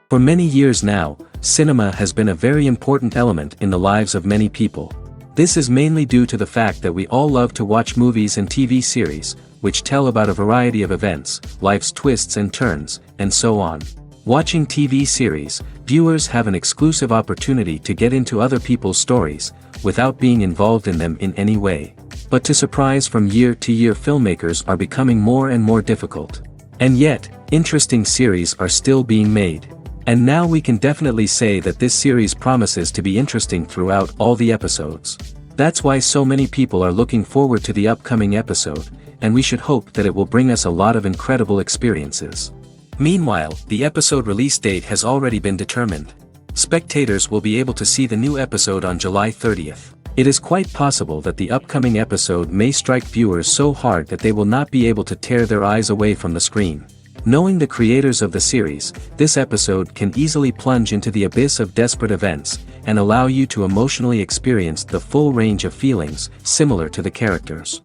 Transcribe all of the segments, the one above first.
For many years now, cinema has been a very important element in the lives of many people. This is mainly due to the fact that we all love to watch movies and TV series, which tell about a variety of events, life's twists and turns, and so on. Watching TV series, viewers have an exclusive opportunity to get into other people's stories, without being involved in them in any way. But to surprise from year to year, filmmakers are becoming more and more difficult. And yet, interesting series are still being made. And now we can definitely say that this series promises to be interesting throughout all the episodes. That's why so many people are looking forward to the upcoming episode, and we should hope that it will bring us a lot of incredible experiences. Meanwhile, the episode release date has already been determined. Spectators will be able to see the new episode on July 30th. It is quite possible that the upcoming episode may strike viewers so hard that they will not be able to tear their eyes away from the screen. Knowing the creators of the series, this episode can easily plunge into the abyss of desperate events, and allow you to emotionally experience the full range of feelings, similar to the characters.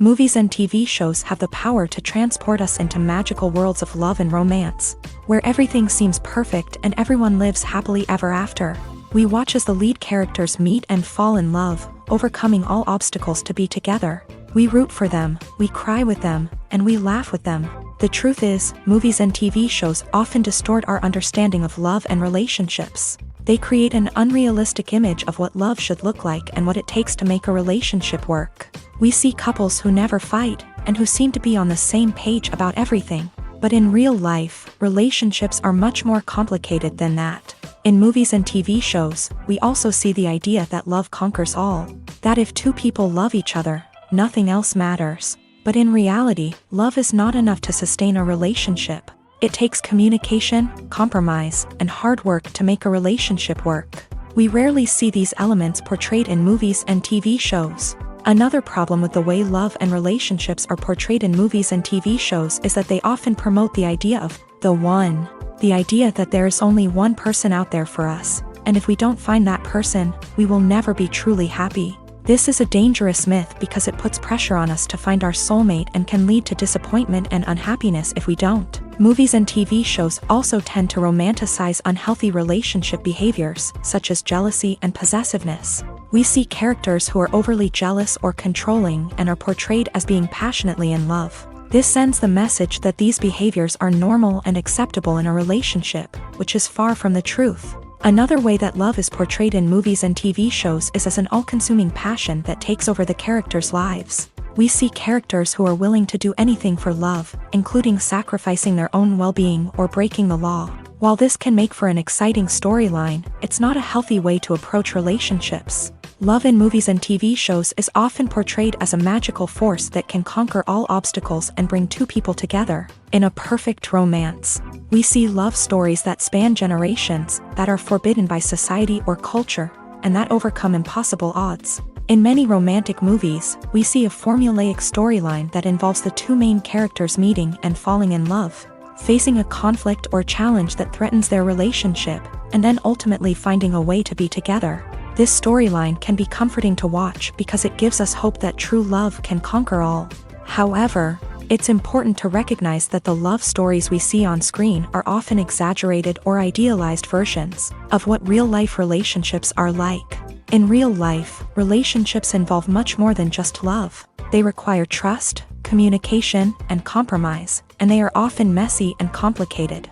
Movies and TV shows have the power to transport us into magical worlds of love and romance, where everything seems perfect and everyone lives happily ever after. We watch as the lead characters meet and fall in love, overcoming all obstacles to be together. We root for them, we cry with them, and we laugh with them. The truth is, movies and TV shows often distort our understanding of love and relationships. They create an unrealistic image of what love should look like and what it takes to make a relationship work. We see couples who never fight, and who seem to be on the same page about everything. But in real life, relationships are much more complicated than that. In movies and TV shows, we also see the idea that love conquers all. That if two people love each other, nothing else matters. But in reality, love is not enough to sustain a relationship. It takes communication, compromise, and hard work to make a relationship work. We rarely see these elements portrayed in movies and TV shows. Another problem with the way love and relationships are portrayed in movies and TV shows is that they often promote the idea of the one. The idea that there is only one person out there for us, and if we don't find that person, we will never be truly happy. This is a dangerous myth because it puts pressure on us to find our soulmate and can lead to disappointment and unhappiness if we don't. Movies and TV shows also tend to romanticize unhealthy relationship behaviors, such as jealousy and possessiveness. We see characters who are overly jealous or controlling and are portrayed as being passionately in love. This sends the message that these behaviors are normal and acceptable in a relationship, which is far from the truth. Another way that love is portrayed in movies and TV shows is as an all-consuming passion that takes over the characters' lives. We see characters who are willing to do anything for love, including sacrificing their own well-being or breaking the law. While this can make for an exciting storyline, it's not a healthy way to approach relationships. Love in movies and TV shows is often portrayed as a magical force that can conquer all obstacles and bring two people together in a perfect romance. We see love stories that span generations, that are forbidden by society or culture, and that overcome impossible odds. In many romantic movies, we see a formulaic storyline that involves the two main characters meeting and falling in love, facing a conflict or challenge that threatens their relationship, and then ultimately finding a way to be together. This storyline can be comforting to watch because it gives us hope that true love can conquer all. However, it's important to recognize that the love stories we see on screen are often exaggerated or idealized versions of what real-life relationships are like. In real life, relationships involve much more than just love. They require trust, communication, and compromise, and they are often messy and complicated.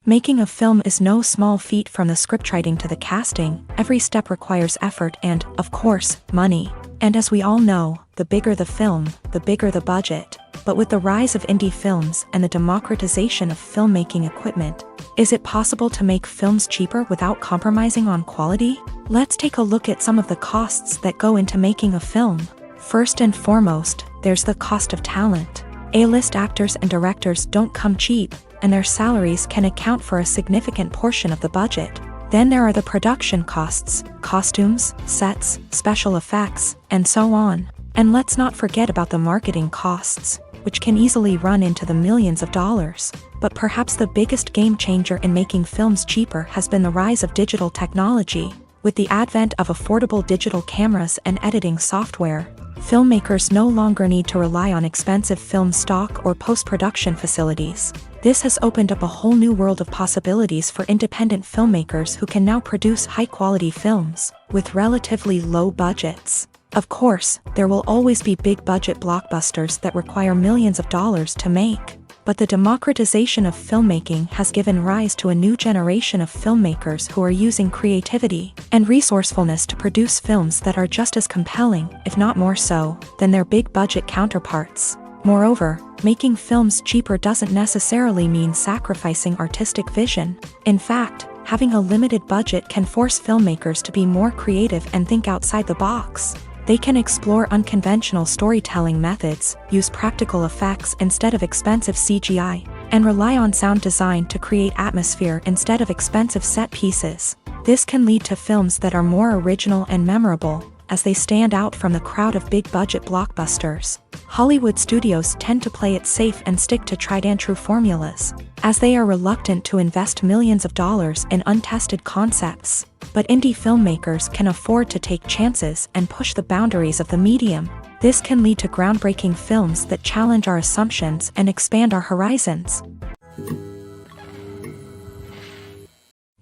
Making a film is no small feat. From the scriptwriting to the casting, every step requires effort and, of course, money. And as we all know, the bigger the film, the bigger the budget. But with the rise of indie films and the democratization of filmmaking equipment, is it possible to make films cheaper without compromising on quality? Let's take a look at some of the costs that go into making a film. First and foremost, there's the cost of talent. A-list actors and directors don't come cheap, and their salaries can account for a significant portion of the budget. Then there are the production costs, costumes, sets, special effects, and so on. And let's not forget about the marketing costs, which can easily run into the millions of dollars. But perhaps the biggest game changer in making films cheaper has been the rise of digital technology. With the advent of affordable digital cameras and editing software, Filmmakers no longer need to rely on expensive film stock or post-production facilities. This has opened up a whole new world of possibilities for independent filmmakers who can now produce high-quality films with relatively low budgets. Of course, there will always be big-budget blockbusters that require millions of dollars to make. But the democratization of filmmaking has given rise to a new generation of filmmakers who are using creativity and resourcefulness to produce films that are just as compelling, if not more so, than their big-budget counterparts. Moreover, making films cheaper doesn't necessarily mean sacrificing artistic vision. In fact, having a limited budget can force filmmakers to be more creative and think outside the box. They can explore unconventional storytelling methods, use practical effects instead of expensive CGI, and rely on sound design to create atmosphere instead of expensive set pieces. This can lead to films that are more original and memorable, as they stand out from the crowd of big-budget blockbusters. Hollywood studios tend to play it safe and stick to tried-and-true formulas, as they are reluctant to invest millions of dollars in untested concepts. But indie filmmakers can afford to take chances and push the boundaries of the medium. This can lead to groundbreaking films that challenge our assumptions and expand our horizons.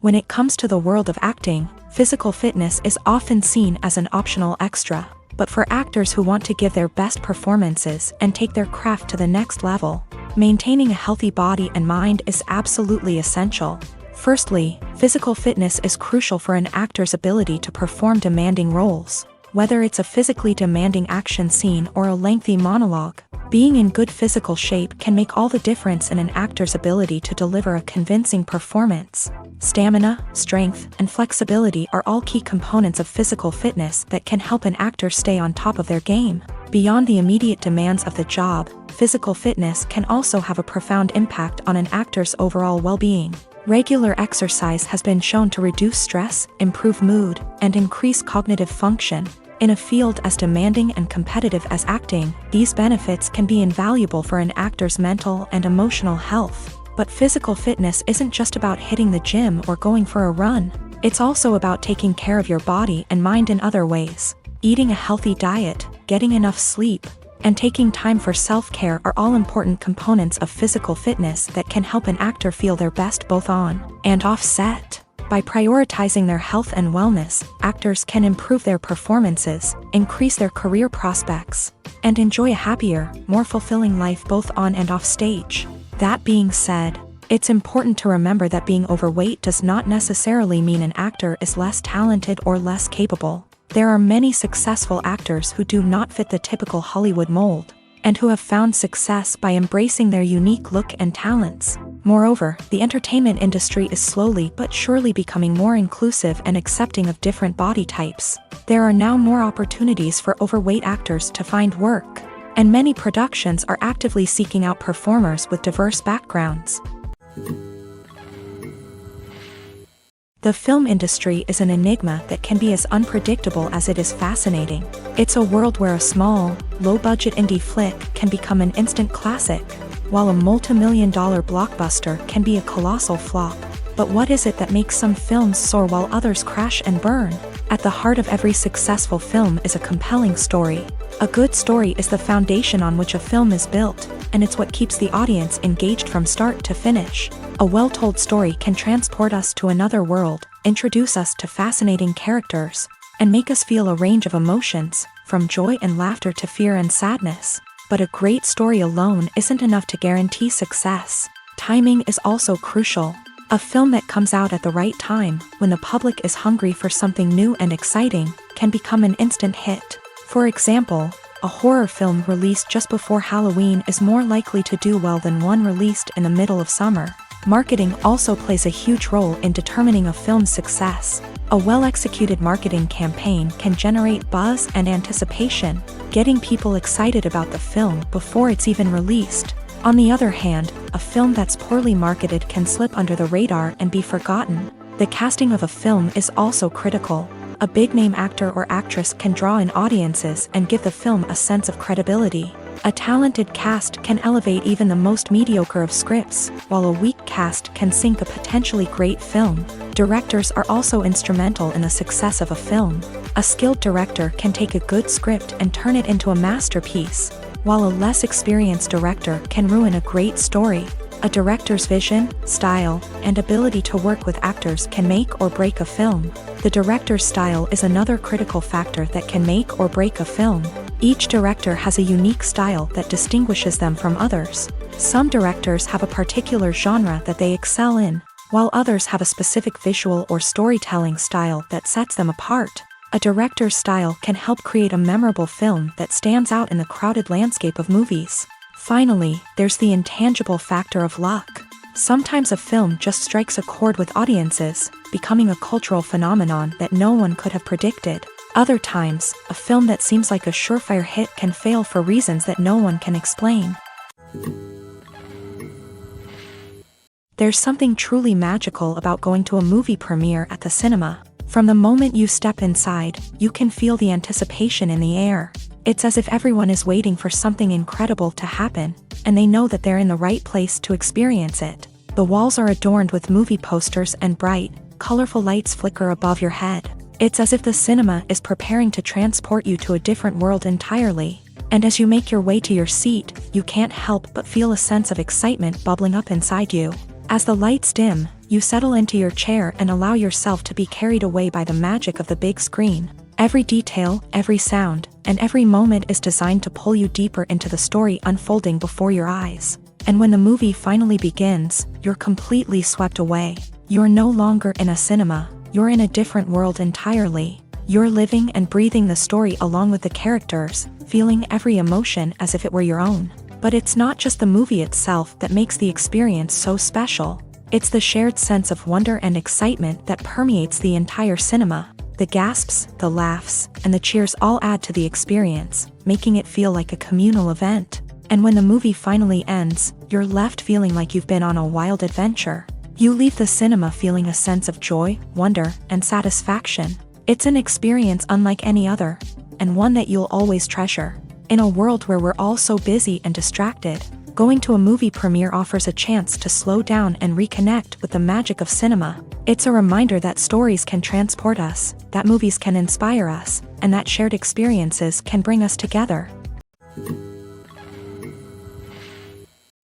When it comes to the world of acting, physical fitness is often seen as an optional extra. But for actors who want to give their best performances and take their craft to the next level, maintaining a healthy body and mind is absolutely essential. Firstly, physical fitness is crucial for an actor's ability to perform demanding roles. Whether it's a physically demanding action scene or a lengthy monologue, being in good physical shape can make all the difference in an actor's ability to deliver a convincing performance. Stamina, strength, and flexibility are all key components of physical fitness that can help an actor stay on top of their game. Beyond the immediate demands of the job, physical fitness can also have a profound impact on an actor's overall well-being. Regular exercise has been shown to reduce stress, improve mood, and increase cognitive function. In a field as demanding and competitive as acting, these benefits can be invaluable for an actor's mental and emotional health. But physical fitness isn't just about hitting the gym or going for a run. It's also about taking care of your body and mind in other ways. Eating a healthy diet, getting enough sleep, and taking time for self-care are all important components of physical fitness that can help an actor feel their best both on and off set. By prioritizing their health and wellness, actors can improve their performances, increase their career prospects, and enjoy a happier, more fulfilling life both on and off stage. That being said, it's important to remember that being overweight does not necessarily mean an actor is less talented or less capable. There are many successful actors who do not fit the typical Hollywood mold, and who have found success by embracing their unique look and talents. Moreover, the entertainment industry is slowly but surely becoming more inclusive and accepting of different body types. There are now more opportunities for overweight actors to find work, and many productions are actively seeking out performers with diverse backgrounds. The film industry is an enigma that can be as unpredictable as it is fascinating. It's a world where a small, low-budget indie flick can become an instant classic, while a multi-million-dollar blockbuster can be a colossal flop. But what is it that makes some films soar while others crash and burn? At the heart of every successful film is a compelling story. A good story is the foundation on which a film is built, and it's what keeps the audience engaged from start to finish. A well-told story can transport us to another world, introduce us to fascinating characters, and make us feel a range of emotions, from joy and laughter to fear and sadness. But a great story alone isn't enough to guarantee success. Timing is also crucial. A film that comes out at the right time, when the public is hungry for something new and exciting, can become an instant hit. For example, a horror film released just before Halloween is more likely to do well than one released in the middle of summer. Marketing also plays a huge role in determining a film's success. A well-executed marketing campaign can generate buzz and anticipation, getting people excited about the film before it's even released. On the other hand, a film that's poorly marketed can slip under the radar and be forgotten. The casting of a film is also critical. A big-name actor or actress can draw in audiences and give the film a sense of credibility. A talented cast can elevate even the most mediocre of scripts, while a weak cast can sink a potentially great film. Directors are also instrumental in the success of a film. A skilled director can take a good script and turn it into a masterpiece, while a less experienced director can ruin a great story. A director's vision, style, and ability to work with actors can make or break a film. The director's style is another critical factor that can make or break a film. Each director has a unique style that distinguishes them from others. Some directors have a particular genre that they excel in, while others have a specific visual or storytelling style that sets them apart. A director's style can help create a memorable film that stands out in the crowded landscape of movies. Finally, there's the intangible factor of luck. Sometimes a film just strikes a chord with audiences, becoming a cultural phenomenon that no one could have predicted. Other times, a film that seems like a surefire hit can fail for reasons that no one can explain. There's something truly magical about going to a movie premiere at the cinema. From the moment you step inside, you can feel the anticipation in the air. It's as if everyone is waiting for something incredible to happen, and they know that they're in the right place to experience it. The walls are adorned with movie posters and bright, colorful lights flicker above your head. It's as if the cinema is preparing to transport you to a different world entirely. And as you make your way to your seat, you can't help but feel a sense of excitement bubbling up inside you. As the lights dim, you settle into your chair and allow yourself to be carried away by the magic of the big screen. Every detail, every sound, and every moment is designed to pull you deeper into the story unfolding before your eyes. And when the movie finally begins, you're completely swept away. You're no longer in a cinema, you're in a different world entirely. You're living and breathing the story along with the characters, feeling every emotion as if it were your own. But it's not just the movie itself that makes the experience so special. It's the shared sense of wonder and excitement that permeates the entire cinema. The gasps, the laughs, and the cheers all add to the experience, making it feel like a communal event. And when the movie finally ends, you're left feeling like you've been on a wild adventure. You leave the cinema feeling a sense of joy, wonder, and satisfaction. It's an experience unlike any other, and one that you'll always treasure. In a world where we're all so busy and distracted, going to a movie premiere offers a chance to slow down and reconnect with the magic of cinema. It's a reminder that stories can transport us, that movies can inspire us, and that shared experiences can bring us together.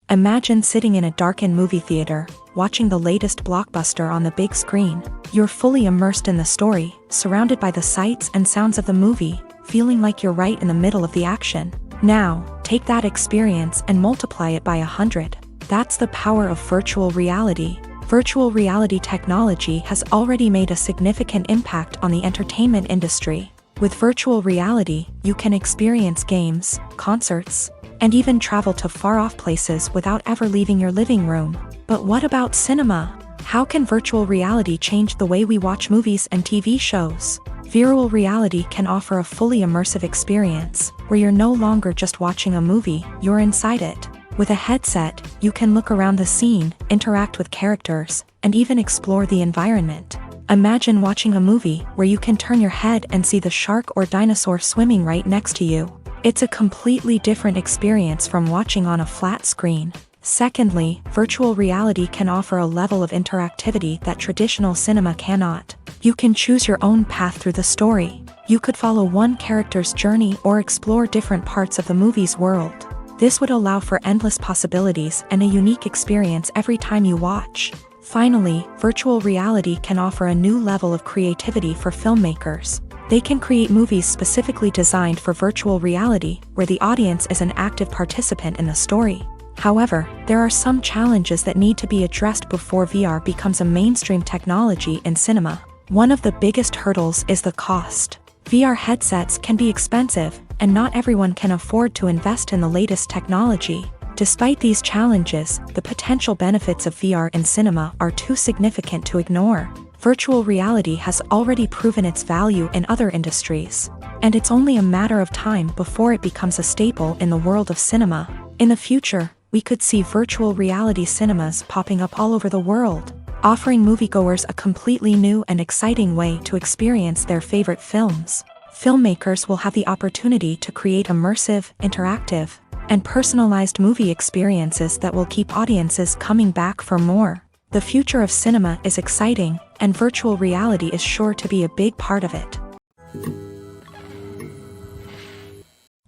Imagine sitting in a darkened movie theater, watching the latest blockbuster on the big screen. You're fully immersed in the story, surrounded by the sights and sounds of the movie, feeling like you're right in the middle of the action. Now, take that experience and multiply it by 100. That's the power of virtual reality. Virtual reality technology has already made a significant impact on the entertainment industry. With virtual reality, you can experience games, concerts, and even travel to far-off places without ever leaving your living room. But what about cinema? How can virtual reality change the way we watch movies and TV shows? Virtual reality can offer a fully immersive experience, where you're no longer just watching a movie, you're inside it. With a headset, you can look around the scene, interact with characters, and even explore the environment. Imagine watching a movie where you can turn your head and see the shark or dinosaur swimming right next to you. It's a completely different experience from watching on a flat screen. Secondly, virtual reality can offer a level of interactivity that traditional cinema cannot. You can choose your own path through the story. You could follow one character's journey or explore different parts of the movie's world. This would allow for endless possibilities and a unique experience every time you watch. Finally, virtual reality can offer a new level of creativity for filmmakers. They can create movies specifically designed for virtual reality, where the audience is an active participant in the story. However, there are some challenges that need to be addressed before VR becomes a mainstream technology in cinema. One of the biggest hurdles is the cost. VR headsets can be expensive, and not everyone can afford to invest in the latest technology. Despite these challenges, the potential benefits of VR in cinema are too significant to ignore. Virtual reality has already proven its value in other industries, and it's only a matter of time before it becomes a staple in the world of cinema. In the future, we could see virtual reality cinemas popping up all over the world, offering moviegoers a completely new and exciting way to experience their favorite films. Filmmakers will have the opportunity to create immersive, interactive, and personalized movie experiences that will keep audiences coming back for more. The future of cinema is exciting, and virtual reality is sure to be a big part of it.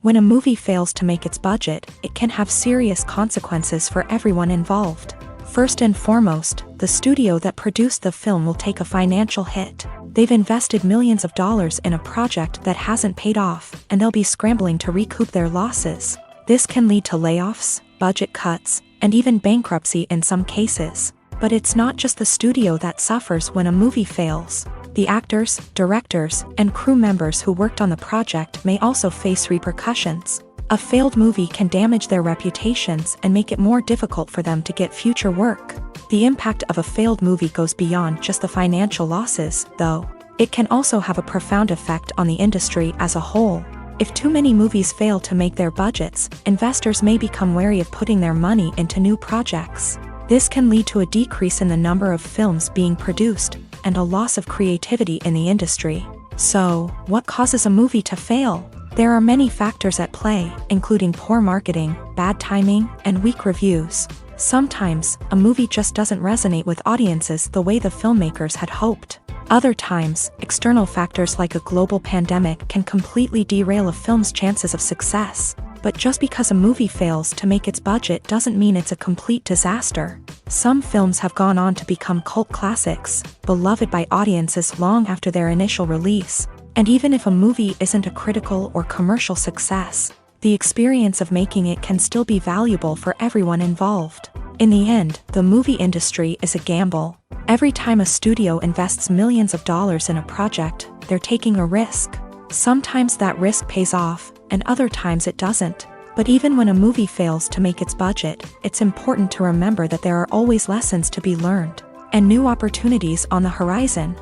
When a movie fails to make its budget, it can have serious consequences for everyone involved. First and foremost, the studio that produced the film will take a financial hit. They've invested millions of dollars in a project that hasn't paid off, and they'll be scrambling to recoup their losses. This can lead to layoffs, budget cuts, and even bankruptcy in some cases. But it's not just the studio that suffers when a movie fails. The actors, directors, and crew members who worked on the project may also face repercussions. A failed movie can damage their reputations and make it more difficult for them to get future work. The impact of a failed movie goes beyond just the financial losses, though. It can also have a profound effect on the industry as a whole. If too many movies fail to make their budgets, investors may become wary of putting their money into new projects. This can lead to a decrease in the number of films being produced, and a loss of creativity in the industry. So, what causes a movie to fail? There are many factors at play, including poor marketing, bad timing, and weak reviews. Sometimes, a movie just doesn't resonate with audiences the way the filmmakers had hoped. Other times, external factors like a global pandemic can completely derail a film's chances of success. But just because a movie fails to make its budget doesn't mean it's a complete disaster. Some films have gone on to become cult classics, beloved by audiences long after their initial release. And even if a movie isn't a critical or commercial success, the experience of making it can still be valuable for everyone involved. In the end, the movie industry is a gamble. Every time a studio invests millions of dollars in a project, they're taking a risk. Sometimes that risk pays off, and other times it doesn't. But even when a movie fails to make its budget, it's important to remember that there are always lessons to be learned, and new opportunities on the horizon.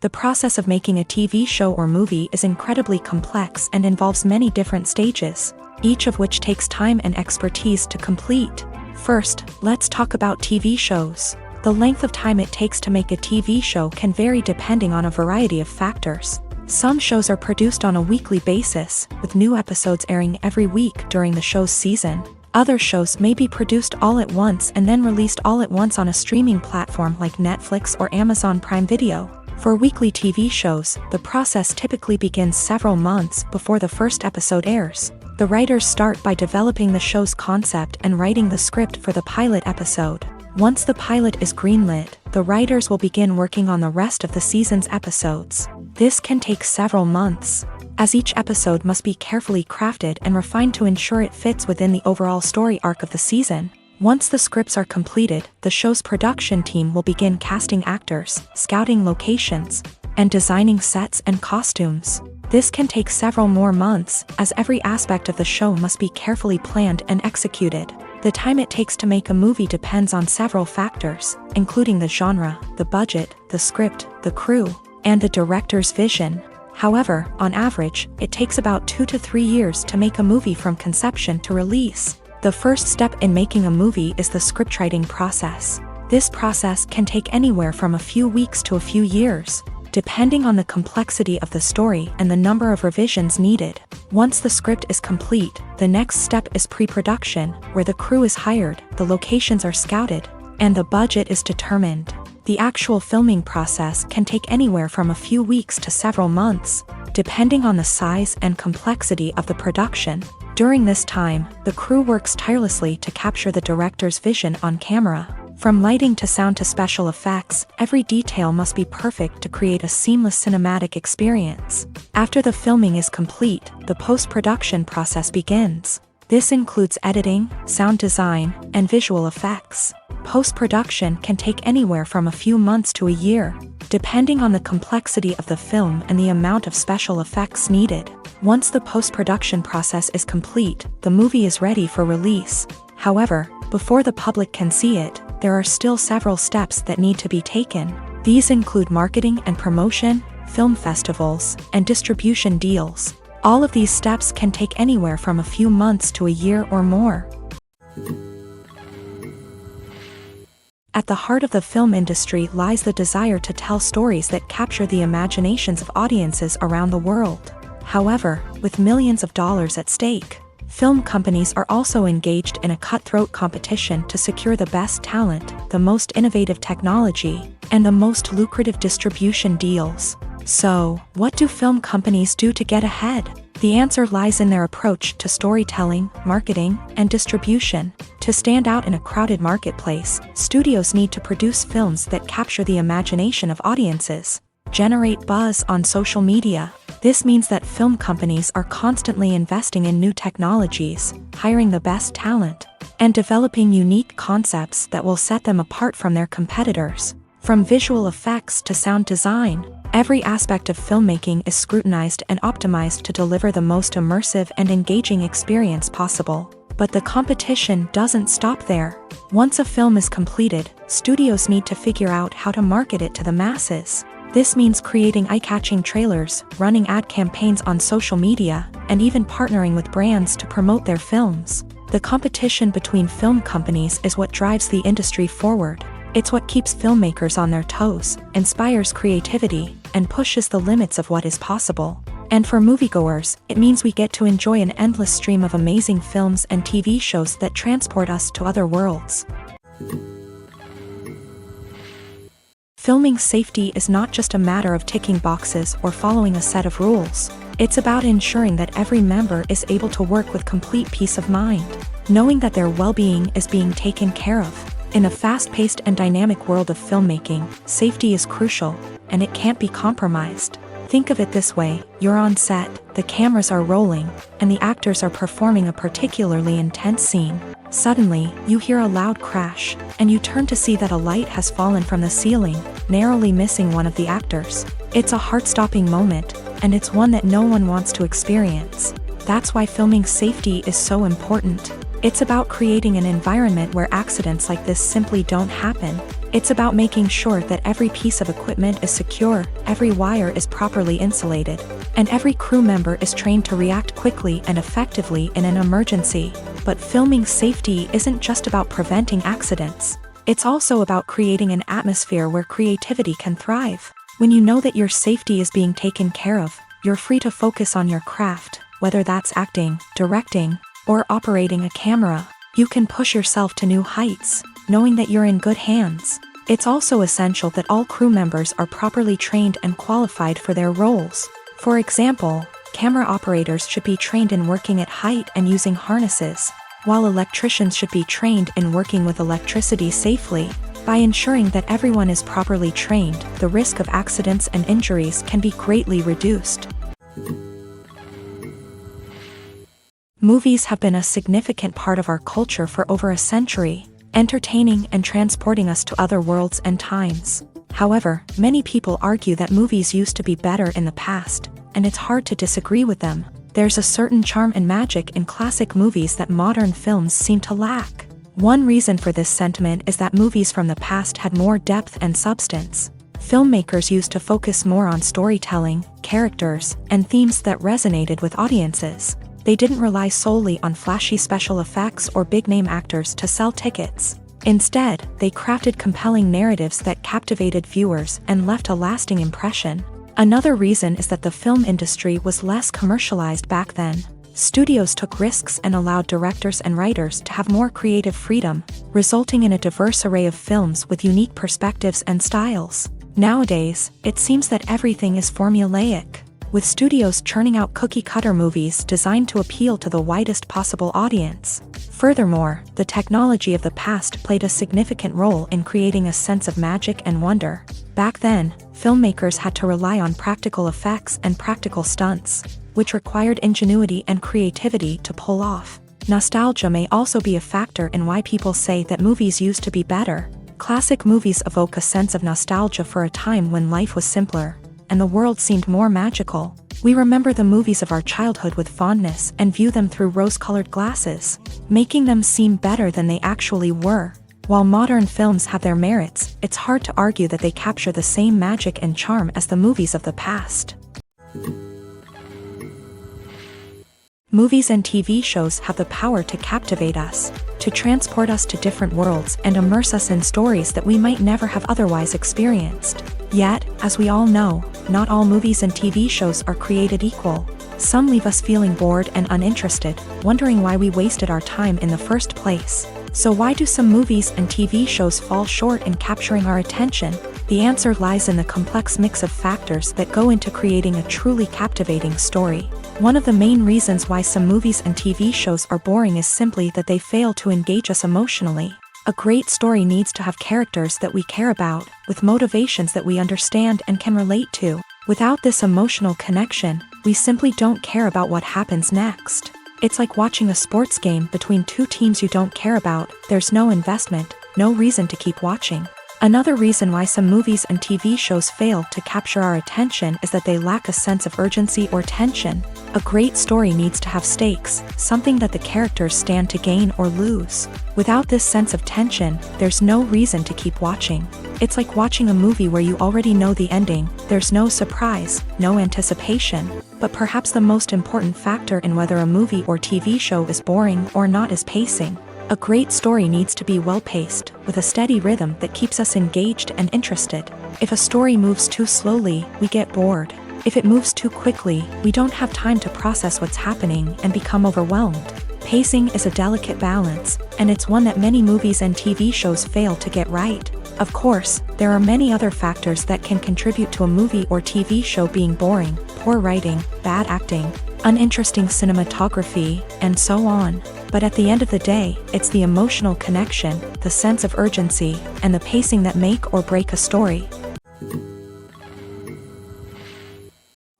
The process of making a TV show or movie is incredibly complex and involves many different stages, each of which takes time and expertise to complete. First, let's talk about TV shows. The length of time it takes to make a TV show can vary depending on a variety of factors. Some shows are produced on a weekly basis, with new episodes airing every week during the show's season. Other shows may be produced all at once and then released all at once on a streaming platform like Netflix or Amazon Prime Video. For weekly TV shows, the process typically begins several months before the first episode airs. The writers start by developing the show's concept and writing the script for the pilot episode. Once the pilot is greenlit, the writers will begin working on the rest of the season's episodes. This can take several months, as each episode must be carefully crafted and refined to ensure it fits within the overall story arc of the season. Once the scripts are completed, the show's production team will begin casting actors, scouting locations, and designing sets and costumes. This can take several more months, as every aspect of the show must be carefully planned and executed. The time it takes to make a movie depends on several factors, including the genre, the budget, the script, the crew, and the director's vision. However, on average, it takes about 2 to 3 years to make a movie from conception to release. The first step in making a movie is the scriptwriting process. This process can take anywhere from a few weeks to a few years, depending on the complexity of the story and the number of revisions needed. Once the script is complete, the next step is pre-production, where the crew is hired, the locations are scouted, and the budget is determined. The actual filming process can take anywhere from a few weeks to several months, depending on the size and complexity of the production. During this time, the crew works tirelessly to capture the director's vision on camera. From lighting to sound to special effects, every detail must be perfect to create a seamless cinematic experience. After the filming is complete, the post-production process begins. This includes editing, sound design, and visual effects. Post-production can take anywhere from a few months to a year, depending on the complexity of the film and the amount of special effects needed. Once the post-production process is complete, the movie is ready for release. However, before the public can see it, there are still several steps that need to be taken. These include marketing and promotion, film festivals, and distribution deals. All of these steps can take anywhere from a few months to a year or more. At the heart of the film industry lies the desire to tell stories that capture the imaginations of audiences around the world. However, with millions of dollars at stake, film companies are also engaged in a cutthroat competition to secure the best talent, the most innovative technology, and the most lucrative distribution deals. So, what do film companies do to get ahead? The answer lies in their approach to storytelling, marketing, and distribution. To stand out in a crowded marketplace, studios need to produce films that capture the imagination of audiences, generate buzz on social media. This means that film companies are constantly investing in new technologies, hiring the best talent, and developing unique concepts that will set them apart from their competitors. From visual effects to sound design, every aspect of filmmaking is scrutinized and optimized to deliver the most immersive and engaging experience possible. But the competition doesn't stop there. Once a film is completed, studios need to figure out how to market it to the masses. This means creating eye-catching trailers, running ad campaigns on social media, and even partnering with brands to promote their films. The competition between film companies is what drives the industry forward. It's what keeps filmmakers on their toes, inspires creativity, and pushes the limits of what is possible. And for moviegoers, it means we get to enjoy an endless stream of amazing films and TV shows that transport us to other worlds. Filming safety is not just a matter of ticking boxes or following a set of rules. It's about ensuring that every member is able to work with complete peace of mind, knowing that their well-being is being taken care of. In a fast-paced and dynamic world of filmmaking, safety is crucial, and it can't be compromised. Think of it this way: you're on set, the cameras are rolling, and the actors are performing a particularly intense scene. Suddenly, you hear a loud crash, and you turn to see that a light has fallen from the ceiling, narrowly missing one of the actors. It's a heart-stopping moment, and it's one that no one wants to experience. That's why filming safety is so important. It's about creating an environment where accidents like this simply don't happen. It's about making sure that every piece of equipment is secure, every wire is properly insulated, and every crew member is trained to react quickly and effectively in an emergency. But filming safety isn't just about preventing accidents. It's also about creating an atmosphere where creativity can thrive. When you know that your safety is being taken care of, you're free to focus on your craft, whether that's acting, directing, or operating a camera. You can push yourself to new heights, knowing that you're in good hands. It's also essential that all crew members are properly trained and qualified for their roles. For example, camera operators should be trained in working at height and using harnesses, while electricians should be trained in working with electricity safely. By ensuring that everyone is properly trained, the risk of accidents and injuries can be greatly reduced. Movies have been a significant part of our culture for over a century, entertaining and transporting us to other worlds and times. However, many people argue that movies used to be better in the past, and it's hard to disagree with them. There's a certain charm and magic in classic movies that modern films seem to lack. One reason for this sentiment is that movies from the past had more depth and substance. Filmmakers used to focus more on storytelling, characters, and themes that resonated with audiences. They didn't rely solely on flashy special effects or big-name actors to sell tickets. Instead, they crafted compelling narratives that captivated viewers and left a lasting impression. Another reason is that the film industry was less commercialized back then. Studios took risks and allowed directors and writers to have more creative freedom, resulting in a diverse array of films with unique perspectives and styles. Nowadays, it seems that everything is formulaic, with studios churning out cookie-cutter movies designed to appeal to the widest possible audience. Furthermore, the technology of the past played a significant role in creating a sense of magic and wonder. Back then, filmmakers had to rely on practical effects and practical stunts, which required ingenuity and creativity to pull off. Nostalgia may also be a factor in why people say that movies used to be better. Classic movies evoke a sense of nostalgia for a time when life was simpler, and the world seemed more magical. We remember the movies of our childhood with fondness and view them through rose-colored glasses, making them seem better than they actually were. While modern films have their merits, it's hard to argue that they capture the same magic and charm as the movies of the past. Movies and TV shows have the power to captivate us, to transport us to different worlds and immerse us in stories that we might never have otherwise experienced. Yet, as we all know, not all movies and TV shows are created equal. Some leave us feeling bored and uninterested, wondering why we wasted our time in the first place. So why do some movies and TV shows fall short in capturing our attention? The answer lies in the complex mix of factors that go into creating a truly captivating story. One of the main reasons why some movies and TV shows are boring is simply that they fail to engage us emotionally. A great story needs to have characters that we care about, with motivations that we understand and can relate to. Without this emotional connection, we simply don't care about what happens next. It's like watching a sports game between two teams you don't care about. There's no investment, no reason to keep watching. Another reason why some movies and TV shows fail to capture our attention is that they lack a sense of urgency or tension. A great story needs to have stakes, something that the characters stand to gain or lose. Without this sense of tension, there's no reason to keep watching. It's like watching a movie where you already know the ending. There's no surprise, no anticipation. But perhaps the most important factor in whether a movie or TV show is boring or not is pacing. A great story needs to be well-paced, with a steady rhythm that keeps us engaged and interested. If a story moves too slowly, we get bored. If it moves too quickly, we don't have time to process what's happening and become overwhelmed. Pacing is a delicate balance, and it's one that many movies and TV shows fail to get right. Of course, there are many other factors that can contribute to a movie or TV show being boring: poor writing, bad acting, uninteresting cinematography, and so on. But at the end of the day, it's the emotional connection, the sense of urgency, and the pacing that make or break a story.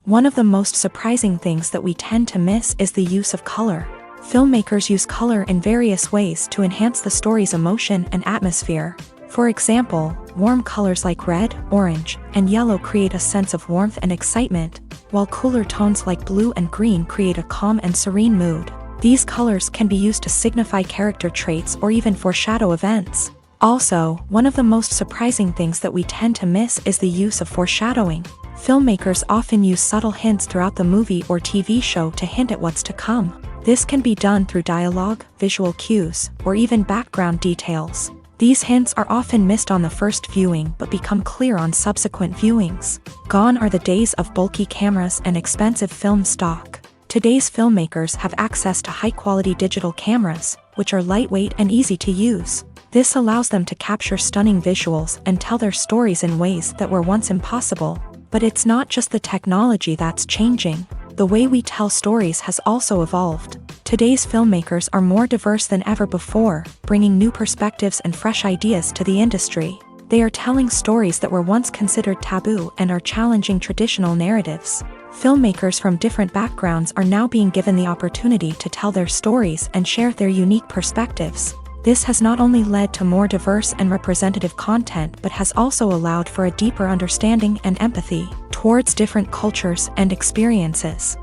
One of the most surprising things that we tend to miss is the use of color. Filmmakers use color in various ways to enhance the story's emotion and atmosphere. For example, warm colors like red, orange, and yellow create a sense of warmth and excitement, while cooler tones like blue and green create a calm and serene mood. These colors can be used to signify character traits or even foreshadow events. Also, one of the most surprising things that we tend to miss is the use of foreshadowing. Filmmakers often use subtle hints throughout the movie or TV show to hint at what's to come. This can be done through dialogue, visual cues, or even background details. These hints are often missed on the first viewing but become clear on subsequent viewings. Gone are the days of bulky cameras and expensive film stock. Today's filmmakers have access to high-quality digital cameras, which are lightweight and easy to use. This allows them to capture stunning visuals and tell their stories in ways that were once impossible. But it's not just the technology that's changing. The way we tell stories has also evolved. Today's filmmakers are more diverse than ever before, bringing new perspectives and fresh ideas to the industry. They are telling stories that were once considered taboo and are challenging traditional narratives. Filmmakers from different backgrounds are now being given the opportunity to tell their stories and share their unique perspectives. This has not only led to more diverse and representative content but has also allowed for a deeper understanding and empathy towards different cultures and experiences.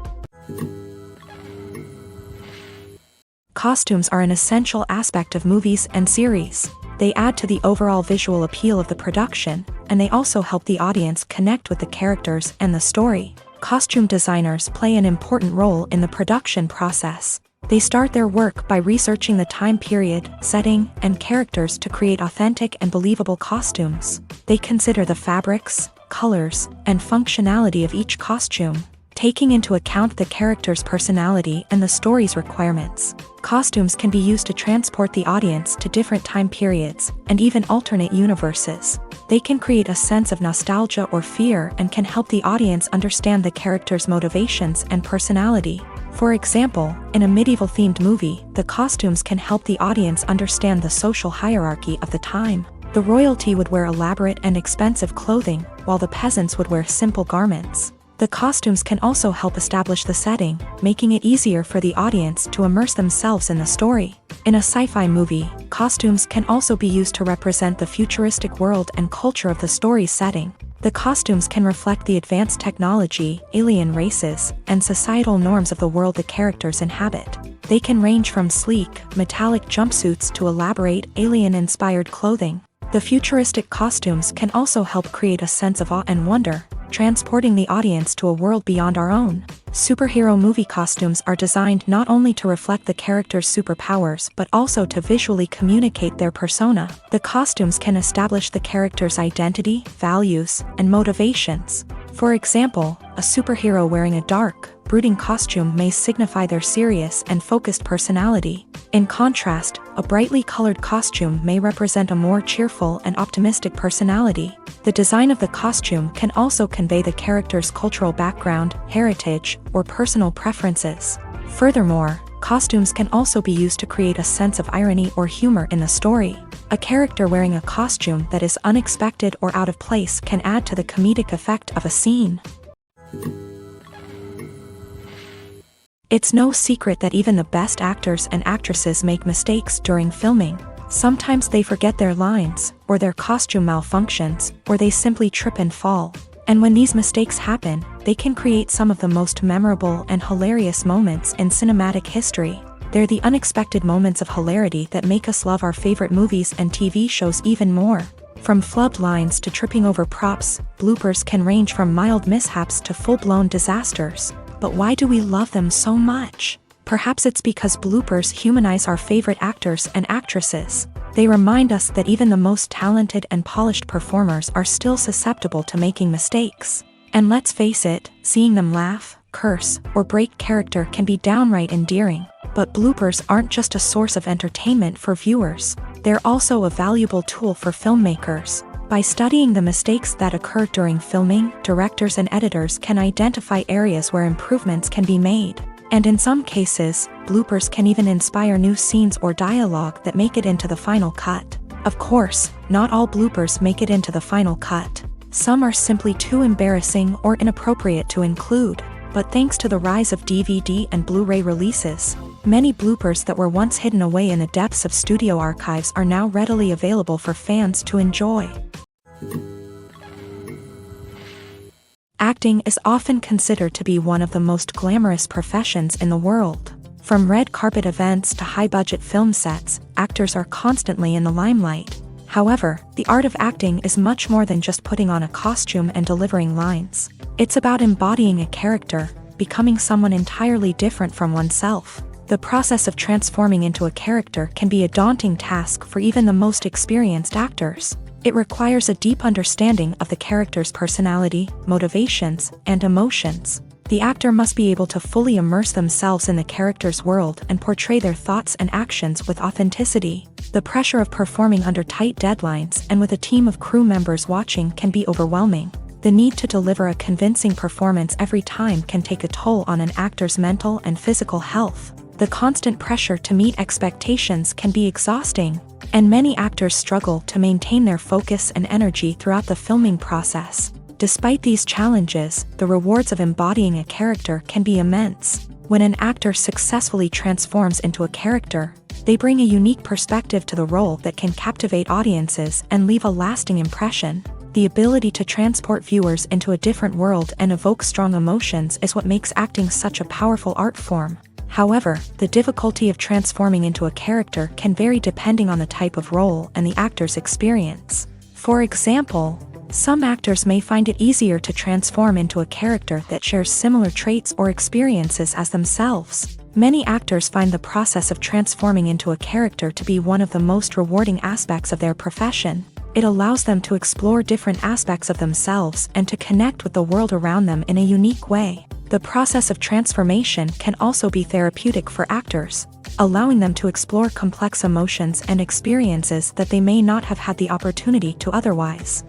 Costumes are an essential aspect of movies and series. They add to the overall visual appeal of the production, and they also help the audience connect with the characters and the story. Costume designers play an important role in the production process. They start their work by researching the time period, setting, and characters to create authentic and believable costumes. They consider the fabrics, colors, and functionality of each costume, taking into account the character's personality and the story's requirements. Costumes can be used to transport the audience to different time periods and even alternate universes. They can create a sense of nostalgia or fear and can help the audience understand the character's motivations and personality. For example, in a medieval-themed movie, the costumes can help the audience understand the social hierarchy of the time. The royalty would wear elaborate and expensive clothing, while the peasants would wear simple garments. The costumes can also help establish the setting, making it easier for the audience to immerse themselves in the story. In a sci-fi movie, costumes can also be used to represent the futuristic world and culture of the story's setting. The costumes can reflect the advanced technology, alien races, and societal norms of the world the characters inhabit. They can range from sleek, metallic jumpsuits to elaborate, alien-inspired clothing. The futuristic costumes can also help create a sense of awe and wonder, transporting the audience to a world beyond our own. Superhero movie costumes are designed not only to reflect the character's superpowers but also to visually communicate their persona. The costumes can establish the character's identity, values, and motivations. For example, a superhero wearing a dark, brooding costume may signify their serious and focused personality. In contrast, a brightly colored costume may represent a more cheerful and optimistic personality. The design of the costume can also convey the character's cultural background, heritage, or personal preferences. Furthermore, costumes can also be used to create a sense of irony or humor in the story. A character wearing a costume that is unexpected or out of place can add to the comedic effect of a scene. It's no secret that even the best actors and actresses make mistakes during filming. Sometimes they forget their lines, or their costume malfunctions, or they simply trip and fall. And when these mistakes happen, they can create some of the most memorable and hilarious moments in cinematic history. They're the unexpected moments of hilarity that make us love our favorite movies and TV shows even more. From flubbed lines to tripping over props, bloopers can range from mild mishaps to full-blown disasters. But why do we love them so much? Perhaps it's because bloopers humanize our favorite actors and actresses. They remind us that even the most talented and polished performers are still susceptible to making mistakes. And let's face it, seeing them laugh, curse, or break character can be downright endearing. But bloopers aren't just a source of entertainment for viewers. They're also a valuable tool for filmmakers. By studying the mistakes that occur during filming, directors and editors can identify areas where improvements can be made. And in some cases, bloopers can even inspire new scenes or dialogue that make it into the final cut. Of course, not all bloopers make it into the final cut. Some are simply too embarrassing or inappropriate to include. But thanks to the rise of DVD and Blu-ray releases, many bloopers that were once hidden away in the depths of studio archives are now readily available for fans to enjoy. Acting is often considered to be one of the most glamorous professions in the world. From red carpet events to high-budget film sets, actors are constantly in the limelight. However, the art of acting is much more than just putting on a costume and delivering lines. It's about embodying a character, becoming someone entirely different from oneself. The process of transforming into a character can be a daunting task for even the most experienced actors. It requires a deep understanding of the character's personality, motivations, and emotions. The actor must be able to fully immerse themselves in the character's world and portray their thoughts and actions with authenticity. The pressure of performing under tight deadlines and with a team of crew members watching can be overwhelming. The need to deliver a convincing performance every time can take a toll on an actor's mental and physical health. The constant pressure to meet expectations can be exhausting, and many actors struggle to maintain their focus and energy throughout the filming process. Despite these challenges, the rewards of embodying a character can be immense. When an actor successfully transforms into a character, they bring a unique perspective to the role that can captivate audiences and leave a lasting impression. The ability to transport viewers into a different world and evoke strong emotions is what makes acting such a powerful art form. However, the difficulty of transforming into a character can vary depending on the type of role and the actor's experience. For example, some actors may find it easier to transform into a character that shares similar traits or experiences as themselves. Many actors find the process of transforming into a character to be one of the most rewarding aspects of their profession. It allows them to explore different aspects of themselves and to connect with the world around them in a unique way. The process of transformation can also be therapeutic for actors, allowing them to explore complex emotions and experiences that they may not have had the opportunity to otherwise.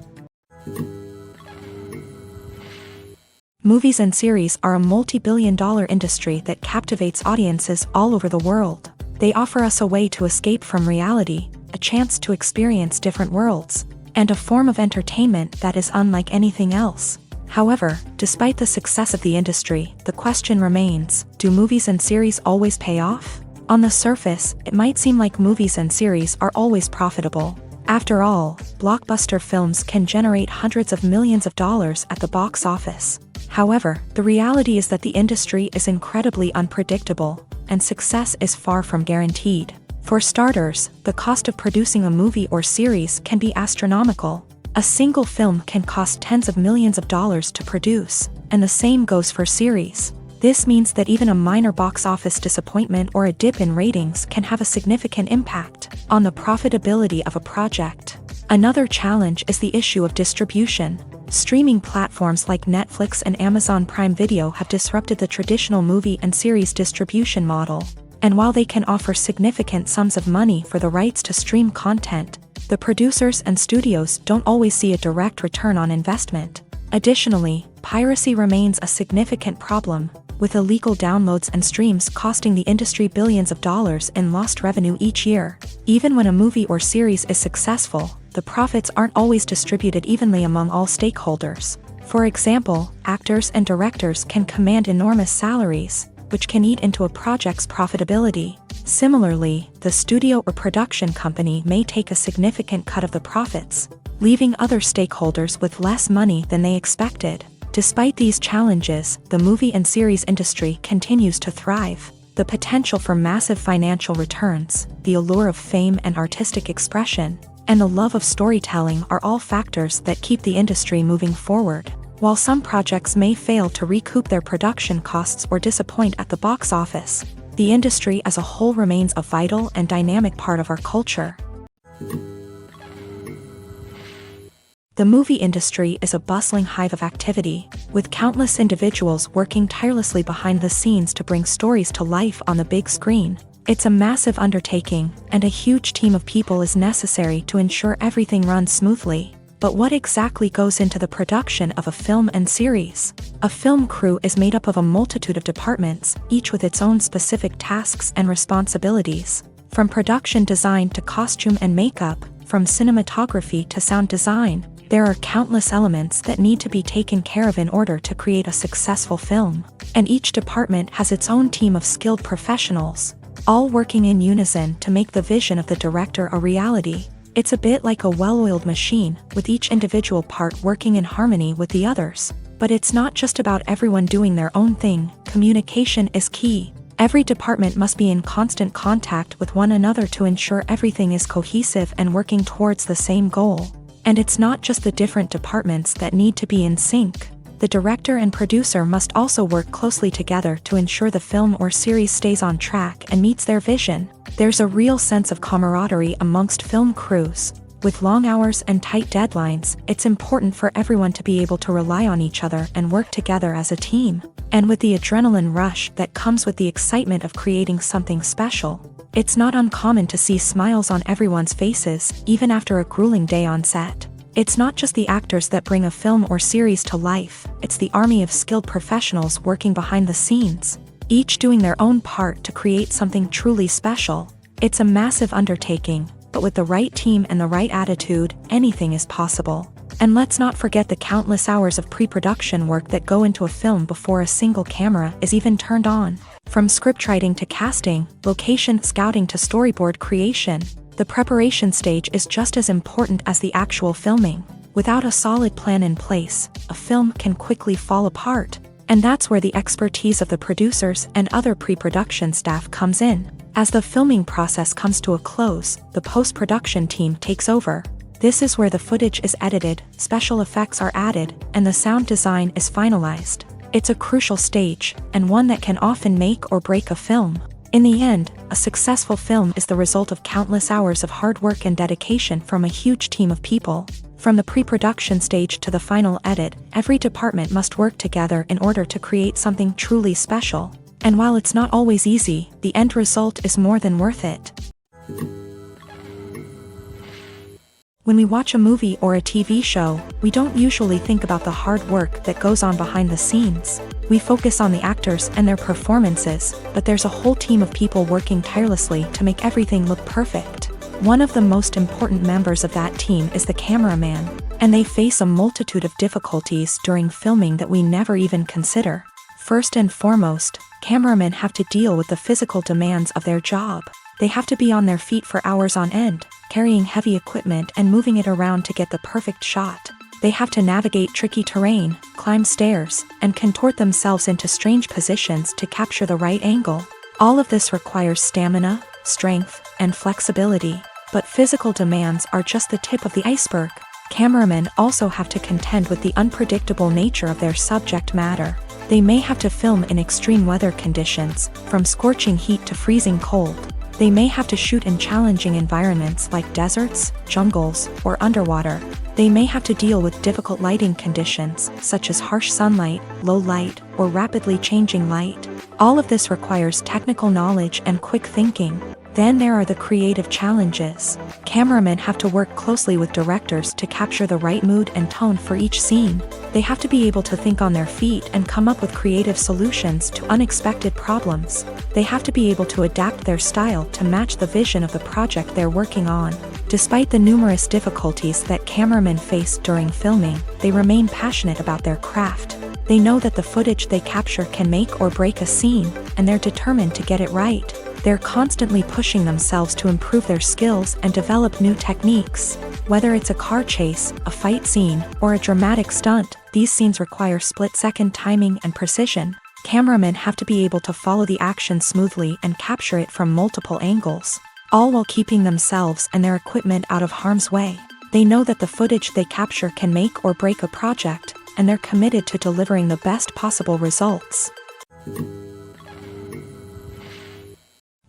Movies and series are a multi-billion-dollar industry that captivates audiences all over the world. They offer us a way to escape from reality, a chance to experience different worlds, and a form of entertainment that is unlike anything else. However, despite the success of the industry, the question remains, do movies and series always pay off? On the surface, it might seem like movies and series are always profitable. After all, blockbuster films can generate hundreds of millions of dollars at the box office. However, the reality is that the industry is incredibly unpredictable, and success is far from guaranteed. For starters, the cost of producing a movie or series can be astronomical. A single film can cost tens of millions of dollars to produce, and the same goes for series. This means that even a minor box office disappointment or a dip in ratings can have a significant impact on the profitability of a project. Another challenge is the issue of distribution. Streaming platforms like Netflix and Amazon Prime Video have disrupted the traditional movie and series distribution model. And while they can offer significant sums of money for the rights to stream content, the producers and studios don't always see a direct return on investment. Additionally, piracy remains a significant problem, with illegal downloads and streams costing the industry billions of dollars in lost revenue each year. Even when a movie or series is successful, the profits aren't always distributed evenly among all stakeholders. For example, actors and directors can command enormous salaries, which can eat into a project's profitability. Similarly, the studio or production company may take a significant cut of the profits, leaving other stakeholders with less money than they expected. Despite these challenges, the movie and series industry continues to thrive. The potential for massive financial returns, the allure of fame and artistic expression, and the love of storytelling are all factors that keep the industry moving forward. While some projects may fail to recoup their production costs or disappoint at the box office, the industry as a whole remains a vital and dynamic part of our culture. The movie industry is a bustling hive of activity, with countless individuals working tirelessly behind the scenes to bring stories to life on the big screen. It's a massive undertaking, and a huge team of people is necessary to ensure everything runs smoothly. But what exactly goes into the production of a film and series? A film crew is made up of a multitude of departments, each with its own specific tasks and responsibilities. From production design to costume and makeup, from cinematography to sound design, there are countless elements that need to be taken care of in order to create a successful film. And each department has its own team of skilled professionals, all working in unison to make the vision of the director a reality. It's a bit like a well-oiled machine, with each individual part working in harmony with the others. But it's not just about everyone doing their own thing. Communication is key. Every department must be in constant contact with one another to ensure everything is cohesive and working towards the same goal. And it's not just the different departments that need to be in sync. The director and producer must also work closely together to ensure the film or series stays on track and meets their vision. There's a real sense of camaraderie amongst film crews. With long hours and tight deadlines, it's important for everyone to be able to rely on each other and work together as a team. And with the adrenaline rush that comes with the excitement of creating something special, it's not uncommon to see smiles on everyone's faces, even after a grueling day on set. It's not just the actors that bring a film or series to life, it's the army of skilled professionals working behind the scenes, each doing their own part to create something truly special. It's a massive undertaking, but with the right team and the right attitude, anything is possible. And let's not forget the countless hours of pre-production work that go into a film before a single camera is even turned on. From scriptwriting to casting, location scouting to storyboard creation, the preparation stage is just as important as the actual filming. Without a solid plan in place, a film can quickly fall apart. And that's where the expertise of the producers and other pre-production staff comes in. As the filming process comes to a close, the post-production team takes over. This is where the footage is edited, special effects are added, and the sound design is finalized. It's a crucial stage, and one that can often make or break a film. In the end, a successful film is the result of countless hours of hard work and dedication from a huge team of people. From the pre-production stage to the final edit, every department must work together in order to create something truly special. And while it's not always easy, the end result is more than worth it. When we watch a movie or a TV show, we don't usually think about the hard work that goes on behind the scenes. We focus on the actors and their performances, but there's a whole team of people working tirelessly to make everything look perfect. One of the most important members of that team is the cameraman, and they face a multitude of difficulties during filming that we never even consider. First and foremost, cameramen have to deal with the physical demands of their job. They have to be on their feet for hours on end, carrying heavy equipment and moving it around to get the perfect shot. They have to navigate tricky terrain, climb stairs, and contort themselves into strange positions to capture the right angle. All of this requires stamina, strength, and flexibility. But physical demands are just the tip of the iceberg. Cameramen also have to contend with the unpredictable nature of their subject matter. They may have to film in extreme weather conditions, from scorching heat to freezing cold. They may have to shoot in challenging environments like deserts, jungles, or underwater. They may have to deal with difficult lighting conditions, such as harsh sunlight, low light, or rapidly changing light. All of this requires technical knowledge and quick thinking. Then there are the creative challenges. Cameramen have to work closely with directors to capture the right mood and tone for each scene. They have to be able to think on their feet and come up with creative solutions to unexpected problems. They have to be able to adapt their style to match the vision of the project they're working on. Despite the numerous difficulties that cameramen face during filming, they remain passionate about their craft. They know that the footage they capture can make or break a scene, and they're determined to get it right. They're constantly pushing themselves to improve their skills and develop new techniques. Whether it's a car chase, a fight scene, or a dramatic stunt, these scenes require split-second timing and precision. Cameramen have to be able to follow the action smoothly and capture it from multiple angles, all while keeping themselves and their equipment out of harm's way. They know that the footage they capture can make or break a project, and they're committed to delivering the best possible results.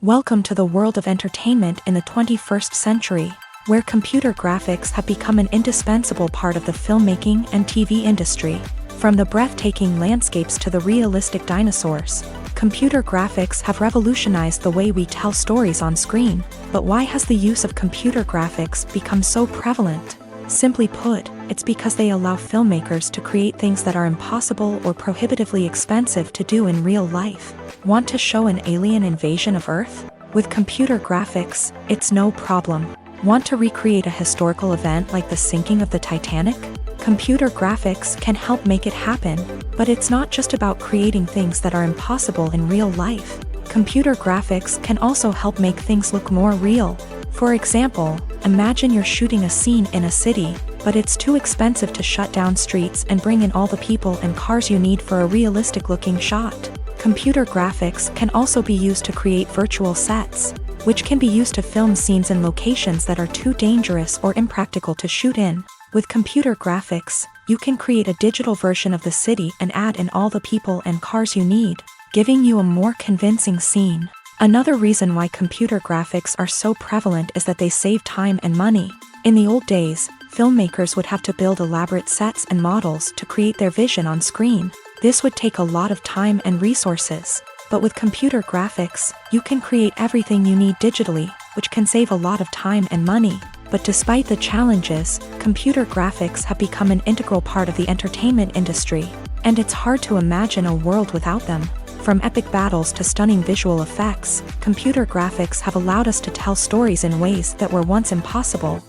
Welcome to the world of entertainment in the 21st century, where computer graphics have become an indispensable part of the filmmaking and TV industry. From the breathtaking landscapes to the realistic dinosaurs, computer graphics have revolutionized the way we tell stories on screen. But why has the use of computer graphics become so prevalent? Simply put, it's because they allow filmmakers to create things that are impossible or prohibitively expensive to do in real life. Want to show an alien invasion of Earth? With computer graphics, it's no problem. Want to recreate a historical event like the sinking of the Titanic? Computer graphics can help make it happen, but it's not just about creating things that are impossible in real life. Computer graphics can also help make things look more real. For example, imagine you're shooting a scene in a city, but it's too expensive to shut down streets and bring in all the people and cars you need for a realistic-looking shot. Computer graphics can also be used to create virtual sets, which can be used to film scenes in locations that are too dangerous or impractical to shoot in. With computer graphics, you can create a digital version of the city and add in all the people and cars you need, giving you a more convincing scene. Another reason why computer graphics are so prevalent is that they save time and money. In the old days, filmmakers would have to build elaborate sets and models to create their vision on screen. This would take a lot of time and resources. But with computer graphics, you can create everything you need digitally, which can save a lot of time and money. But despite the challenges, computer graphics have become an integral part of the entertainment industry, and it's hard to imagine a world without them. From epic battles to stunning visual effects, computer graphics have allowed us to tell stories in ways that were once impossible.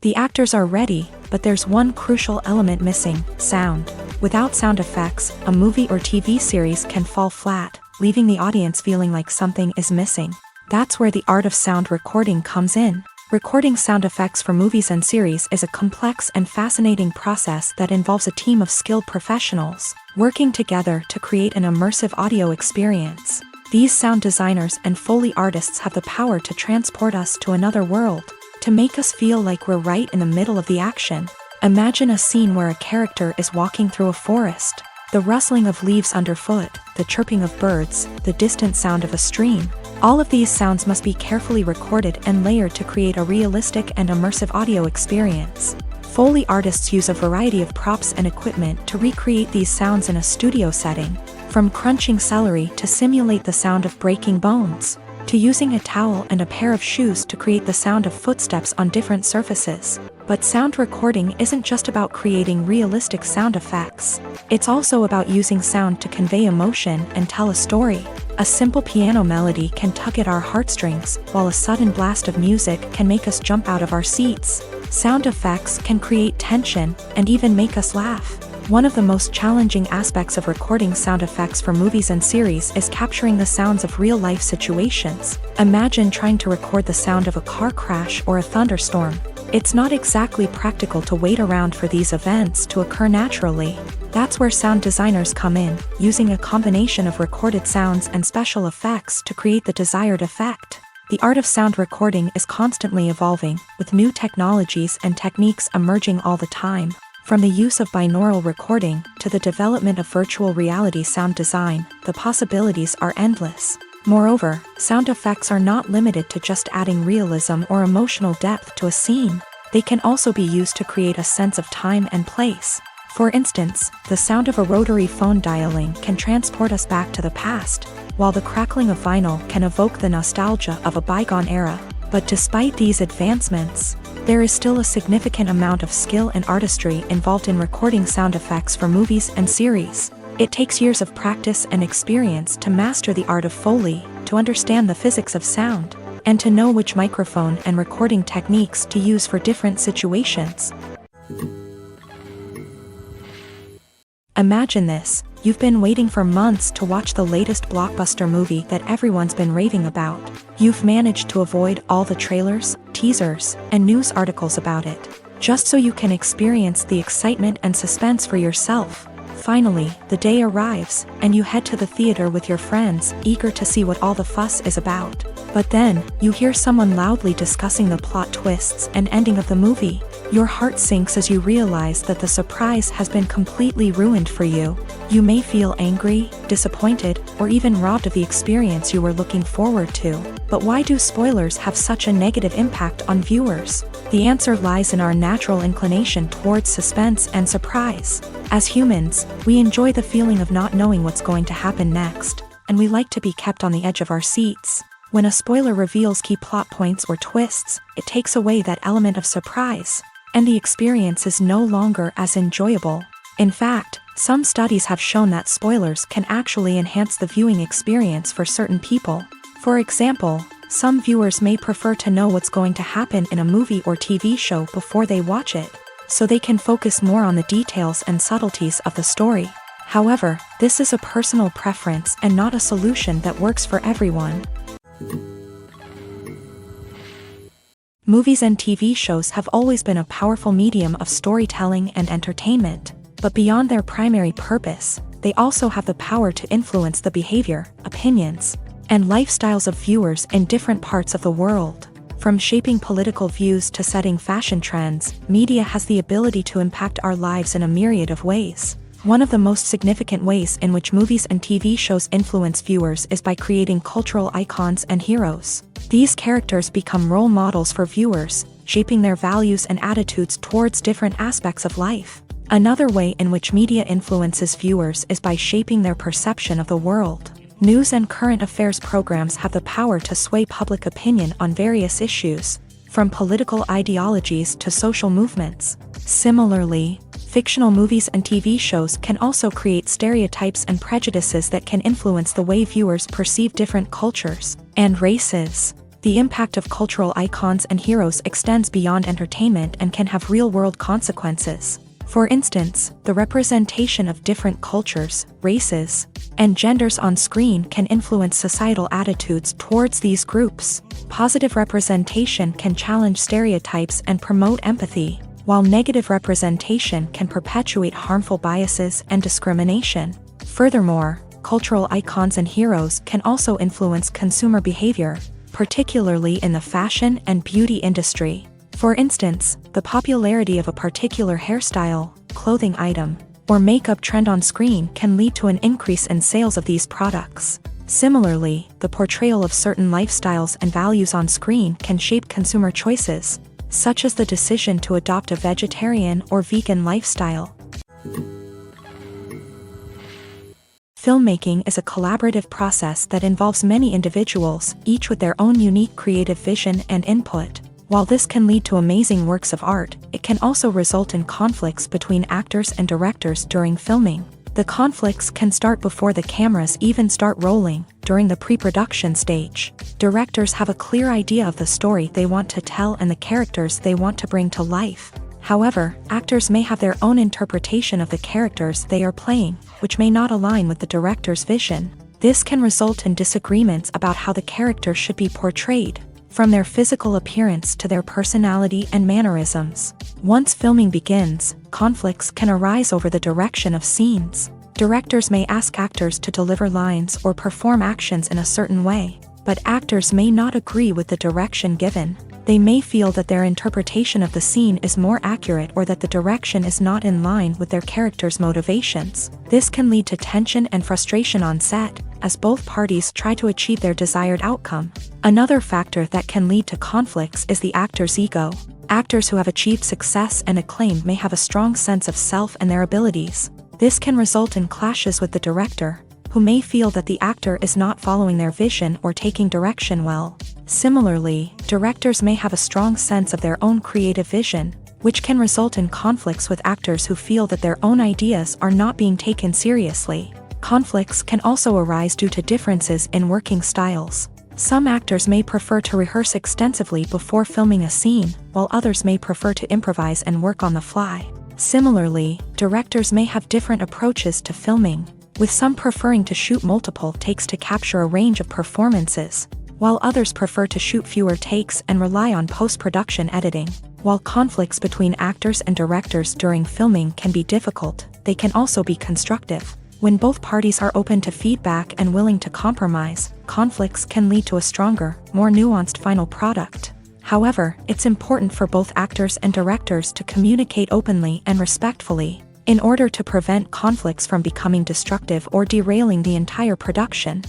The actors are ready, but there's one crucial element missing: sound. Without sound effects, a movie or TV series can fall flat, leaving the audience feeling like something is missing. That's where the art of sound recording comes in. Recording sound effects for movies and series is a complex and fascinating process that involves a team of skilled professionals working together to create an immersive audio experience. These sound designers and Foley artists have the power to transport us to another world, to make us feel like we're right in the middle of the action. Imagine a scene where a character is walking through a forest. The rustling of leaves underfoot, the chirping of birds, the distant sound of a stream. All of these sounds must be carefully recorded and layered to create a realistic and immersive audio experience. Foley artists use a variety of props and equipment to recreate these sounds in a studio setting, from crunching celery to simulate the sound of breaking bones, to using a towel and a pair of shoes to create the sound of footsteps on different surfaces. But sound recording isn't just about creating realistic sound effects. It's also about using sound to convey emotion and tell a story. A simple piano melody can tug at our heartstrings, while a sudden blast of music can make us jump out of our seats. Sound effects can create tension and even make us laugh. One of the most challenging aspects of recording sound effects for movies and series is capturing the sounds of real-life situations. Imagine trying to record the sound of a car crash or a thunderstorm. It's not exactly practical to wait around for these events to occur naturally. That's where sound designers come in, using a combination of recorded sounds and special effects to create the desired effect. The art of sound recording is constantly evolving, with new technologies and techniques emerging all the time. From the use of binaural recording to the development of virtual reality sound design, the possibilities are endless. Moreover, sound effects are not limited to just adding realism or emotional depth to a scene. They can also be used to create a sense of time and place. For instance, the sound of a rotary phone dialing can transport us back to the past, while the crackling of vinyl can evoke the nostalgia of a bygone era. But despite these advancements, there is still a significant amount of skill and artistry involved in recording sound effects for movies and series. It takes years of practice and experience to master the art of Foley, to understand the physics of sound, and to know which microphone and recording techniques to use for different situations. Imagine this: you've been waiting for months to watch the latest blockbuster movie that everyone's been raving about. You've managed to avoid all the trailers, teasers, and news articles about it, just so you can experience the excitement and suspense for yourself. Finally, the day arrives, and you head to the theater with your friends, eager to see what all the fuss is about. But then, you hear someone loudly discussing the plot twists and ending of the movie. Your heart sinks as you realize that the surprise has been completely ruined for you. You may feel angry, disappointed, or even robbed of the experience you were looking forward to. But why do spoilers have such a negative impact on viewers? The answer lies in our natural inclination towards suspense and surprise. As humans, we enjoy the feeling of not knowing what's going to happen next, and we like to be kept on the edge of our seats. When a spoiler reveals key plot points or twists, it takes away that element of surprise, and the experience is no longer as enjoyable. In fact, some studies have shown that spoilers can actually enhance the viewing experience for certain people. For example, some viewers may prefer to know what's going to happen in a movie or TV show before they watch it, so they can focus more on the details and subtleties of the story. However, this is a personal preference and not a solution that works for everyone. Movies and TV shows have always been a powerful medium of storytelling and entertainment, but beyond their primary purpose, they also have the power to influence the behavior, opinions, and lifestyles of viewers in different parts of the world. From shaping political views to setting fashion trends, media has the ability to impact our lives in a myriad of ways. One of the most significant ways in which movies and TV shows influence viewers is by creating cultural icons and heroes. These characters become role models for viewers, shaping their values and attitudes towards different aspects of life. Another way in which media influences viewers is by shaping their perception of the world. News and current affairs programs have the power to sway public opinion on various issues, from political ideologies to social movements. Similarly, fictional movies and TV shows can also create stereotypes and prejudices that can influence the way viewers perceive different cultures and races. The impact of cultural icons and heroes extends beyond entertainment and can have real-world consequences. For instance, the representation of different cultures, races, and genders on screen can influence societal attitudes towards these groups. Positive representation can challenge stereotypes and promote empathy, while negative representation can perpetuate harmful biases and discrimination. Furthermore, cultural icons and heroes can also influence consumer behavior, particularly in the fashion and beauty industry. For instance, the popularity of a particular hairstyle, clothing item, or makeup trend on screen can lead to an increase in sales of these products. Similarly, the portrayal of certain lifestyles and values on screen can shape consumer choices, such as the decision to adopt a vegetarian or vegan lifestyle. Filmmaking is a collaborative process that involves many individuals, each with their own unique creative vision and input. While this can lead to amazing works of art, it can also result in conflicts between actors and directors during filming. The conflicts can start before the cameras even start rolling, during the pre-production stage. Directors have a clear idea of the story they want to tell and the characters they want to bring to life. However, actors may have their own interpretation of the characters they are playing, which may not align with the director's vision. This can result in disagreements about how the character should be portrayed, from their physical appearance to their personality and mannerisms. Once filming begins, conflicts can arise over the direction of scenes. Directors may ask actors to deliver lines or perform actions in a certain way, but actors may not agree with the direction given. They may feel that their interpretation of the scene is more accurate or that the direction is not in line with their character's motivations. This can lead to tension and frustration on set, as both parties try to achieve their desired outcome. Another factor that can lead to conflicts is the actor's ego. Actors who have achieved success and acclaim may have a strong sense of self and their abilities. This can result in clashes with the director, who may feel that the actor is not following their vision or taking direction well. Similarly, directors may have a strong sense of their own creative vision, which can result in conflicts with actors who feel that their own ideas are not being taken seriously. Conflicts can also arise due to differences in working styles. Some actors may prefer to rehearse extensively before filming a scene, while others may prefer to improvise and work on the fly. Similarly, directors may have different approaches to filming, with some preferring to shoot multiple takes to capture a range of performances, while others prefer to shoot fewer takes and rely on post-production editing. While conflicts between actors and directors during filming can be difficult, they can also be constructive. When both parties are open to feedback and willing to compromise, conflicts can lead to a stronger, more nuanced final product. However, it's important for both actors and directors to communicate openly and respectfully, in order to prevent conflicts from becoming destructive or derailing the entire production.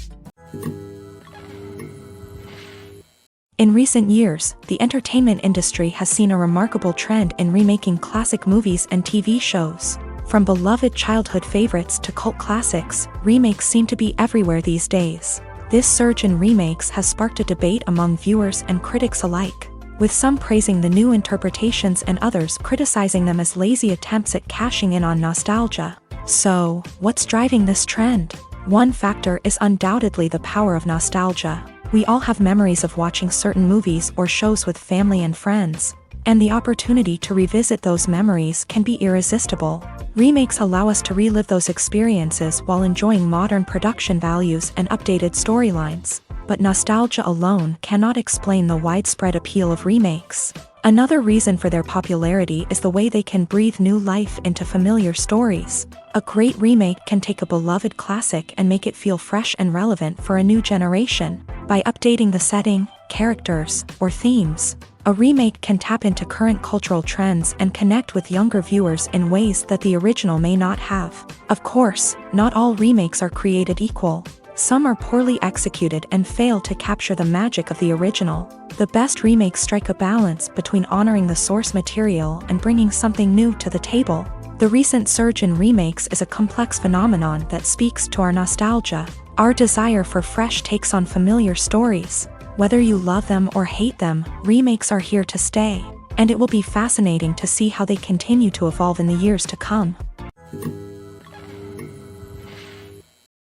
In recent years, the entertainment industry has seen a remarkable trend in remaking classic movies and TV shows. From beloved childhood favorites to cult classics, remakes seem to be everywhere these days. This surge in remakes has sparked a debate among viewers and critics alike, with some praising the new interpretations and others criticizing them as lazy attempts at cashing in on nostalgia. So, what's driving this trend? One factor is undoubtedly the power of nostalgia. We all have memories of watching certain movies or shows with family and friends, and the opportunity to revisit those memories can be irresistible. Remakes allow us to relive those experiences while enjoying modern production values and updated storylines. But nostalgia alone cannot explain the widespread appeal of remakes. Another reason for their popularity is the way they can breathe new life into familiar stories. A great remake can take a beloved classic and make it feel fresh and relevant for a new generation. By updating the setting, characters, or themes, a remake can tap into current cultural trends and connect with younger viewers in ways that the original may not have. Of course, not all remakes are created equal. Some are poorly executed and fail to capture the magic of the original. The best remakes strike a balance between honoring the source material and bringing something new to the table. The recent surge in remakes is a complex phenomenon that speaks to our nostalgia, our desire for fresh takes on familiar stories. Whether you love them or hate them, remakes are here to stay, and it will be fascinating to see how they continue to evolve in the years to come.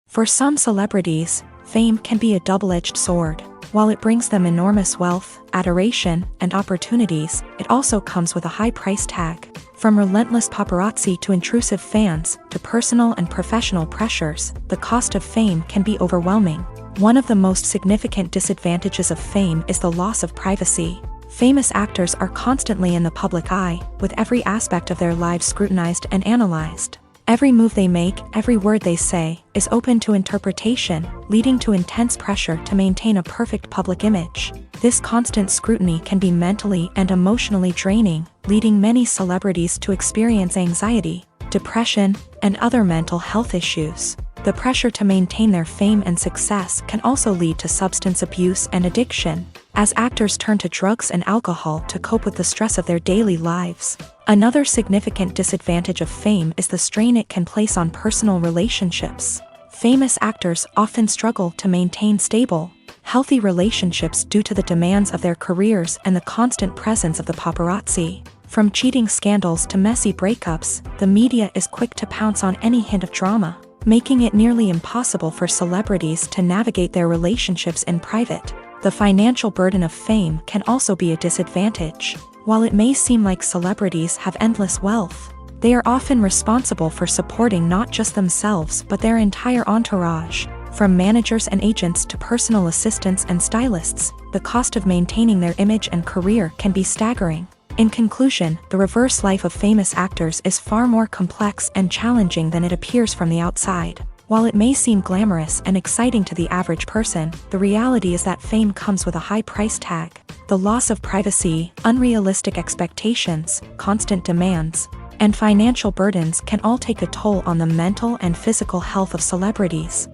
For some celebrities, fame can be a double-edged sword. While it brings them enormous wealth, adoration, and opportunities, it also comes with a high price tag. From relentless paparazzi to intrusive fans, to personal and professional pressures, the cost of fame can be overwhelming. One of the most significant disadvantages of fame is the loss of privacy. Famous actors are constantly in the public eye, with every aspect of their lives scrutinized and analyzed. Every move they make, every word they say, is open to interpretation, leading to intense pressure to maintain a perfect public image. This constant scrutiny can be mentally and emotionally draining, leading many celebrities to experience anxiety, depression, and other mental health issues. The pressure to maintain their fame and success can also lead to substance abuse and addiction, as actors turn to drugs and alcohol to cope with the stress of their daily lives. Another significant disadvantage of fame is the strain it can place on personal relationships. Famous actors often struggle to maintain stable, healthy relationships due to the demands of their careers and the constant presence of the paparazzi. From cheating scandals to messy breakups, the media is quick to pounce on any hint of drama, making it nearly impossible for celebrities to navigate their relationships in private. The financial burden of fame can also be a disadvantage. While it may seem like celebrities have endless wealth, they are often responsible for supporting not just themselves but their entire entourage. From managers and agents to personal assistants and stylists, the cost of maintaining their image and career can be staggering. In conclusion, the reverse life of famous actors is far more complex and challenging than it appears from the outside. While it may seem glamorous and exciting to the average person, the reality is that fame comes with a high price tag. The loss of privacy, unrealistic expectations, constant demands, and financial burdens can all take a toll on the mental and physical health of celebrities.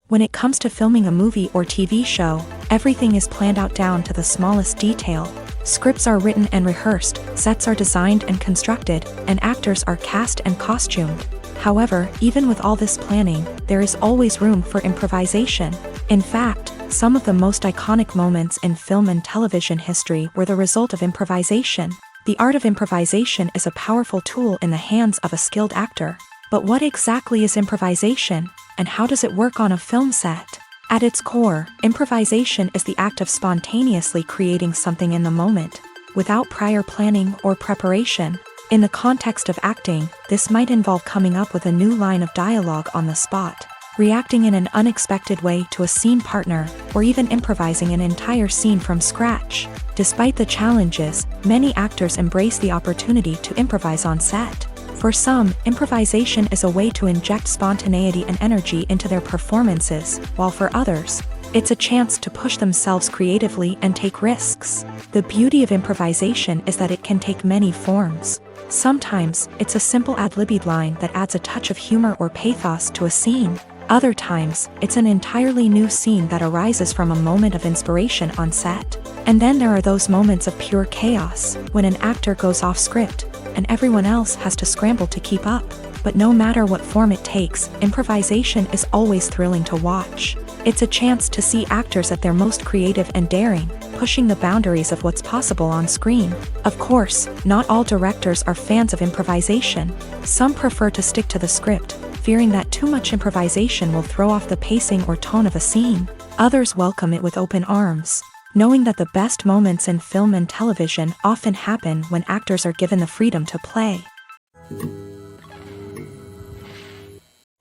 When it comes to filming a movie or TV show, everything is planned out down to the smallest detail. Scripts are written and rehearsed, sets are designed and constructed, and actors are cast and costumed. However, even with all this planning, there is always room for improvisation. In fact, some of the most iconic moments in film and television history were the result of improvisation. The art of improvisation is a powerful tool in the hands of a skilled actor. But what exactly is improvisation, and how does it work on a film set? At its core, improvisation is the act of spontaneously creating something in the moment, without prior planning or preparation. In the context of acting, this might involve coming up with a new line of dialogue on the spot, reacting in an unexpected way to a scene partner, or even improvising an entire scene from scratch. Despite the challenges, many actors embrace the opportunity to improvise on set. For some, improvisation is a way to inject spontaneity and energy into their performances, while for others, it's a chance to push themselves creatively and take risks. The beauty of improvisation is that it can take many forms. Sometimes, it's a simple ad-libbed line that adds a touch of humor or pathos to a scene. Other times, it's an entirely new scene that arises from a moment of inspiration on set. And then there are those moments of pure chaos, when an actor goes off script, and everyone else has to scramble to keep up. But no matter what form it takes, improvisation is always thrilling to watch. It's a chance to see actors at their most creative and daring, pushing the boundaries of what's possible on screen. Of course, not all directors are fans of improvisation. Some prefer to stick to the script, fearing that too much improvisation will throw off the pacing or tone of a scene. Others welcome it with open arms, knowing that the best moments in film and television often happen when actors are given the freedom to play.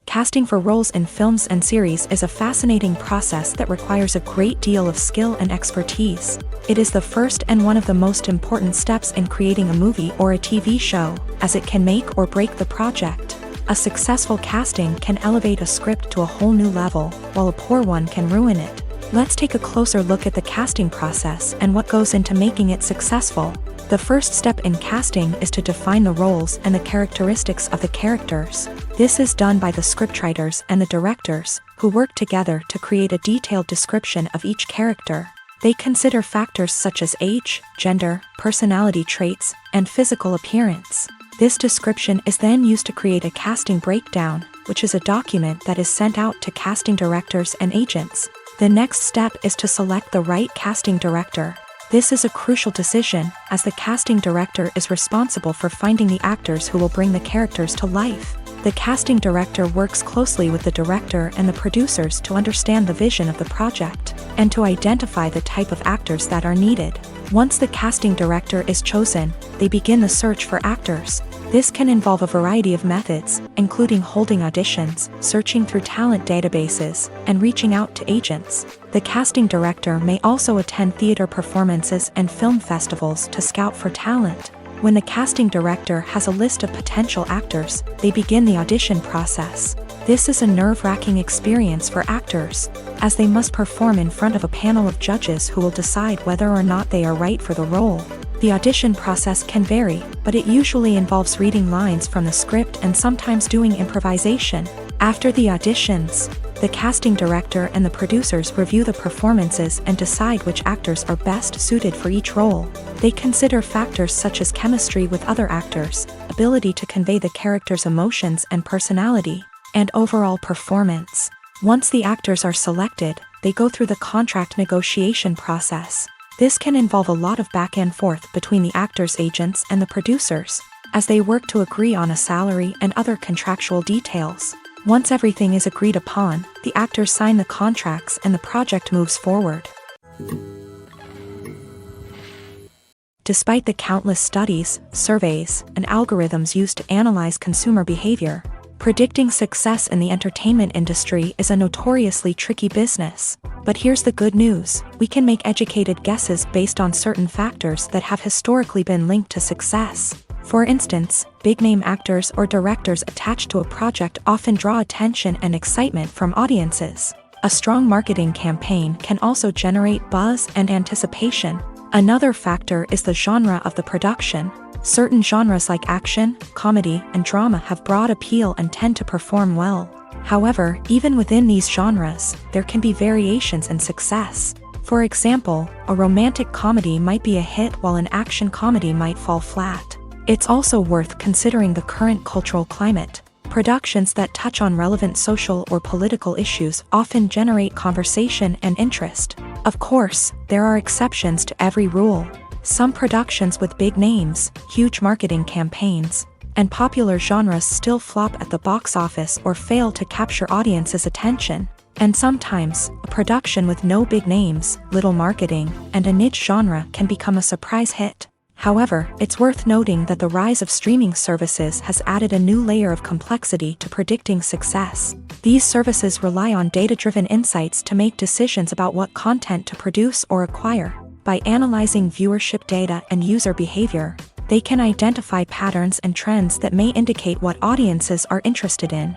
Casting for roles in films and series is a fascinating process that requires a great deal of skill and expertise. It is the first and one of the most important steps in creating a movie or a TV show, as it can make or break the project. A successful casting can elevate a script to a whole new level, while a poor one can ruin it. Let's take a closer look at the casting process and what goes into making it successful. The first step in casting is to define the roles and the characteristics of the characters. This is done by the scriptwriters and the directors, who work together to create a detailed description of each character. They consider factors such as age, gender, personality traits, and physical appearance. This description is then used to create a casting breakdown, which is a document that is sent out to casting directors and agents. The next step is to select the right casting director. This is a crucial decision, as the casting director is responsible for finding the actors who will bring the characters to life. The casting director works closely with the director and the producers to understand the vision of the project, and to identify the type of actors that are needed. Once the casting director is chosen, they begin the search for actors. This can involve a variety of methods, including holding auditions, searching through talent databases, and reaching out to agents. The casting director may also attend theater performances and film festivals to scout for talent. When the casting director has a list of potential actors, they begin the audition process. This is a nerve-wracking experience for actors, as they must perform in front of a panel of judges who will decide whether or not they are right for the role. The audition process can vary, but it usually involves reading lines from the script and sometimes doing improvisation. After the auditions, the casting director and the producers review the performances and decide which actors are best suited for each role. They consider factors such as chemistry with other actors, ability to convey the character's emotions and personality, and overall performance. Once the actors are selected, they go through the contract negotiation process. This can involve a lot of back and forth between the actors' agents and the producers, as they work to agree on a salary and other contractual details. Once everything is agreed upon, the actors sign the contracts and the project moves forward. Despite the countless studies, surveys, and algorithms used to analyze consumer behavior, predicting success in the entertainment industry is a notoriously tricky business. But here's the good news: we can make educated guesses based on certain factors that have historically been linked to success. For instance, big-name actors or directors attached to a project often draw attention and excitement from audiences. A strong marketing campaign can also generate buzz and anticipation. Another factor is the genre of the production. Certain genres like action, comedy, and drama have broad appeal and tend to perform well. However, even within these genres, there can be variations in success. For example, a romantic comedy might be a hit while an action comedy might fall flat. It's also worth considering the current cultural climate. Productions that touch on relevant social or political issues often generate conversation and interest. Of course, there are exceptions to every rule. Some productions with big names, huge marketing campaigns, and popular genres still flop at the box office or fail to capture audiences' attention. And sometimes, a production with no big names, little marketing, and a niche genre can become a surprise hit. However, it's worth noting that the rise of streaming services has added a new layer of complexity to predicting success. These services rely on data-driven insights to make decisions about what content to produce or acquire. By analyzing viewership data and user behavior, they can identify patterns and trends that may indicate what audiences are interested in.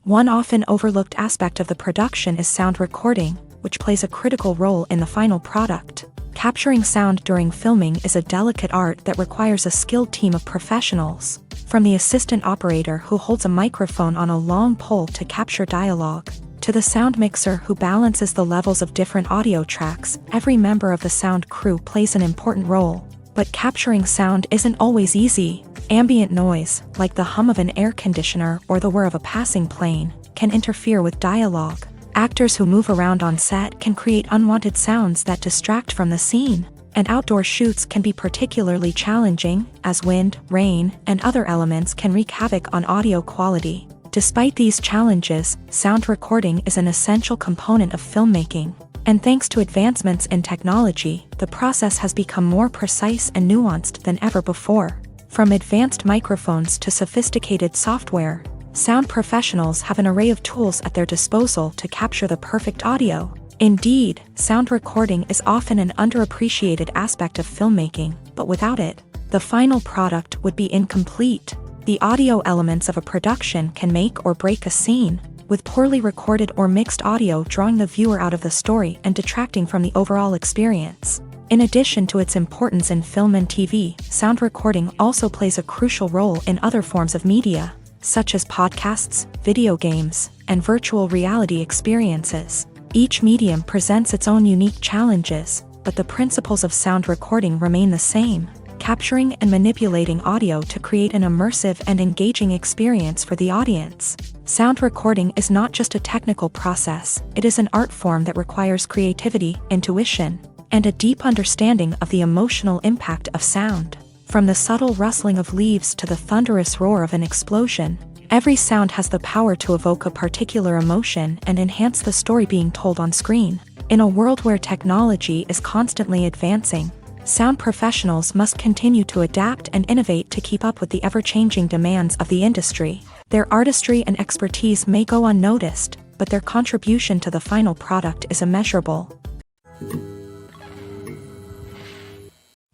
One often overlooked aspect of the production is sound recording, which plays a critical role in the final product. Capturing sound during filming is a delicate art that requires a skilled team of professionals. From the assistant operator who holds a microphone on a long pole to capture dialogue, to the sound mixer who balances the levels of different audio tracks, every member of the sound crew plays an important role. But capturing sound isn't always easy. Ambient noise, like the hum of an air conditioner or the whir of a passing plane, can interfere with dialogue. Actors who move around on set can create unwanted sounds that distract from the scene. And outdoor shoots can be particularly challenging, as wind, rain, and other elements can wreak havoc on audio quality. Despite these challenges, sound recording is an essential component of filmmaking. And thanks to advancements in technology, the process has become more precise and nuanced than ever before. From advanced microphones to sophisticated software, sound professionals have an array of tools at their disposal to capture the perfect audio. Indeed, sound recording is often an underappreciated aspect of filmmaking, but without it, the final product would be incomplete. The audio elements of a production can make or break a scene, with poorly recorded or mixed audio drawing the viewer out of the story and detracting from the overall experience. In addition to its importance in film and TV, sound recording also plays a crucial role in other forms of media, such as podcasts, video games, and virtual reality experiences. Each medium presents its own unique challenges, but the principles of sound recording remain the same: capturing and manipulating audio to create an immersive and engaging experience for the audience. Sound recording is not just a technical process, it is an art form that requires creativity, intuition, and a deep understanding of the emotional impact of sound. From the subtle rustling of leaves to the thunderous roar of an explosion, every sound has the power to evoke a particular emotion and enhance the story being told on screen. In a world where technology is constantly advancing, sound professionals must continue to adapt and innovate to keep up with the ever-changing demands of the industry. Their artistry and expertise may go unnoticed, but their contribution to the final product is immeasurable.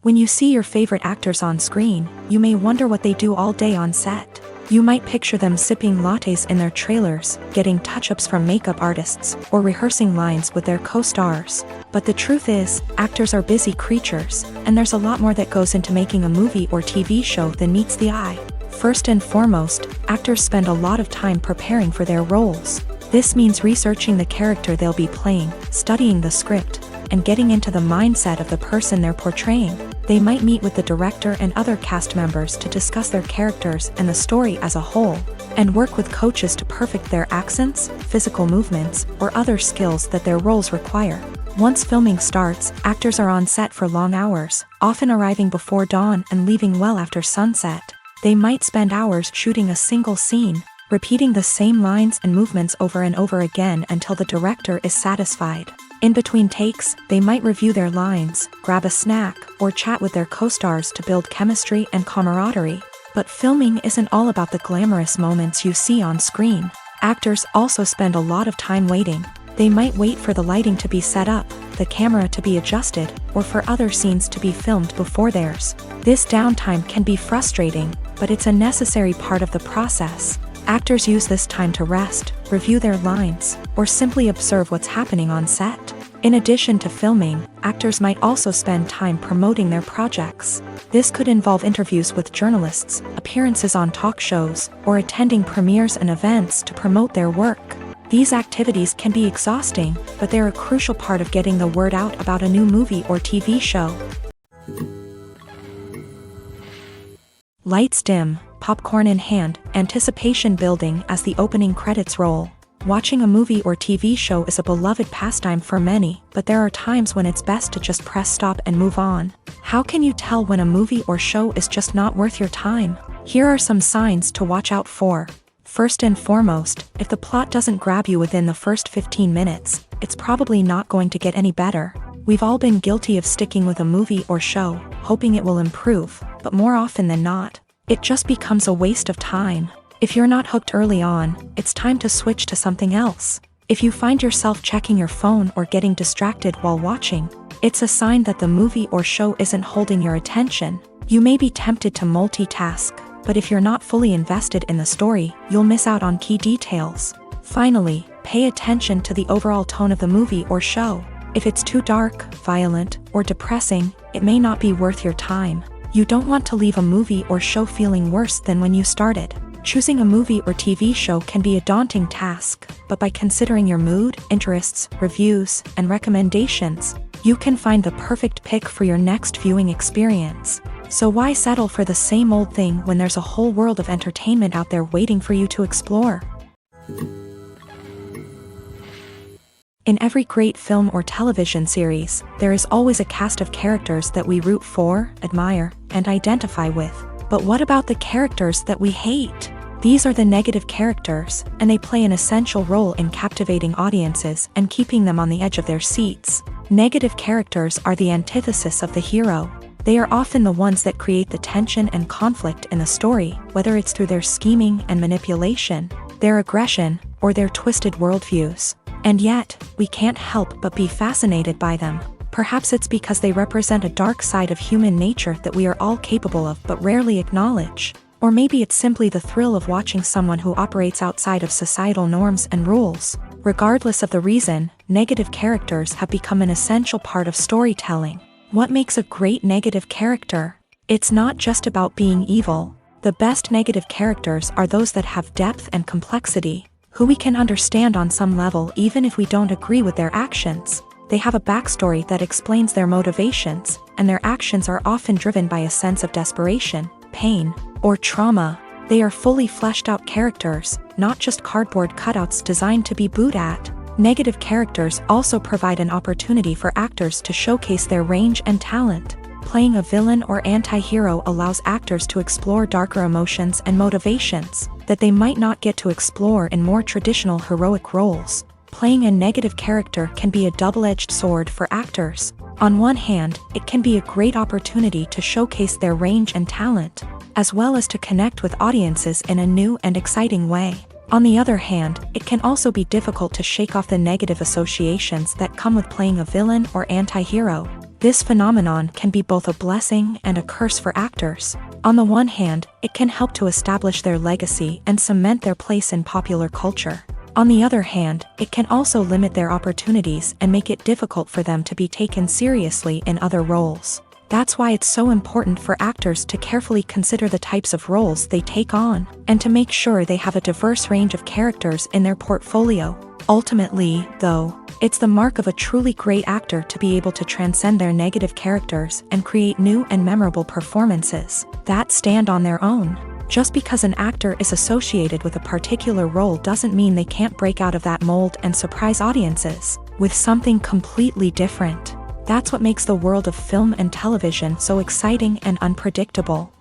When you see your favorite actors on screen, you may wonder what they do all day on set. You might picture them sipping lattes in their trailers, getting touch-ups from makeup artists, or rehearsing lines with their co-stars. But the truth is, actors are busy creatures, and there's a lot more that goes into making a movie or TV show than meets the eye. First and foremost, actors spend a lot of time preparing for their roles. This means researching the character they'll be playing, studying the script, and getting into the mindset of the person they're portraying. They might meet with the director and other cast members to discuss their characters and the story as a whole, and work with coaches to perfect their accents, physical movements, or other skills that their roles require. Once filming starts, actors are on set for long hours, often arriving before dawn and leaving well after sunset. They might spend hours shooting a single scene, repeating the same lines and movements over and over again until the director is satisfied. In between takes, they might review their lines, grab a snack, or chat with their co-stars to build chemistry and camaraderie. But filming isn't all about the glamorous moments you see on screen. Actors also spend a lot of time waiting. They might wait for the lighting to be set up, the camera to be adjusted, or for other scenes to be filmed before theirs. This downtime can be frustrating, but it's a necessary part of the process. Actors use this time to rest, review their lines, or simply observe what's happening on set. In addition to filming, actors might also spend time promoting their projects. This could involve interviews with journalists, appearances on talk shows, or attending premieres and events to promote their work. These activities can be exhausting, but they're a crucial part of getting the word out about a new movie or TV show. Lights dim, popcorn in hand, anticipation building as the opening credits roll. Watching a movie or TV show is a beloved pastime for many, but there are times when it's best to just press stop and move on. How can you tell when a movie or show is just not worth your time? Here are some signs to watch out for. First and foremost, if the plot doesn't grab you within the first 15 minutes, it's probably not going to get any better. We've all been guilty of sticking with a movie or show, hoping it will improve, but more often than not, it just becomes a waste of time. If you're not hooked early on, it's time to switch to something else. If you find yourself checking your phone or getting distracted while watching, it's a sign that the movie or show isn't holding your attention. You may be tempted to multitask, but if you're not fully invested in the story, you'll miss out on key details. Finally, pay attention to the overall tone of the movie or show. If it's too dark, violent, or depressing, it may not be worth your time. You don't want to leave a movie or show feeling worse than when you started. Choosing a movie or TV show can be a daunting task, but by considering your mood, interests, reviews, and recommendations, you can find the perfect pick for your next viewing experience. So why settle for the same old thing when there's a whole world of entertainment out there waiting for you to explore? In every great film or television series, there is always a cast of characters that we root for, admire, and identify with. But what about the characters that we hate? These are the negative characters, and they play an essential role in captivating audiences and keeping them on the edge of their seats. Negative characters are the antithesis of the hero. They are often the ones that create the tension and conflict in the story, whether it's through their scheming and manipulation, their aggression, or their twisted worldviews. And yet, we can't help but be fascinated by them. Perhaps it's because they represent a dark side of human nature that we are all capable of but rarely acknowledge. Or maybe it's simply the thrill of watching someone who operates outside of societal norms and rules. Regardless of the reason, negative characters have become an essential part of storytelling. What makes a great negative character? It's not just about being evil. The best negative characters are those that have depth and complexity, who we can understand on some level even if we don't agree with their actions. They have a backstory that explains their motivations, and their actions are often driven by a sense of desperation, pain, or trauma. They are fully fleshed out characters, not just cardboard cutouts designed to be booed at. Negative characters also provide an opportunity for actors to showcase their range and talent. Playing a villain or anti-hero allows actors to explore darker emotions and motivations that they might not get to explore in more traditional heroic roles. Playing a negative character can be a double-edged sword for actors. On one hand, it can be a great opportunity to showcase their range and talent, as well as to connect with audiences in a new and exciting way. On the other hand, it can also be difficult to shake off the negative associations that come with playing a villain or anti-hero. This phenomenon can be both a blessing and a curse for actors. On the one hand, it can help to establish their legacy and cement their place in popular culture. On the other hand, it can also limit their opportunities and make it difficult for them to be taken seriously in other roles. That's why it's so important for actors to carefully consider the types of roles they take on, and to make sure they have a diverse range of characters in their portfolio. Ultimately, though, it's the mark of a truly great actor to be able to transcend their negative characters and create new and memorable performances that stand on their own. Just because an actor is associated with a particular role doesn't mean they can't break out of that mold and surprise audiences with something completely different. That's what makes the world of film and television so exciting and unpredictable.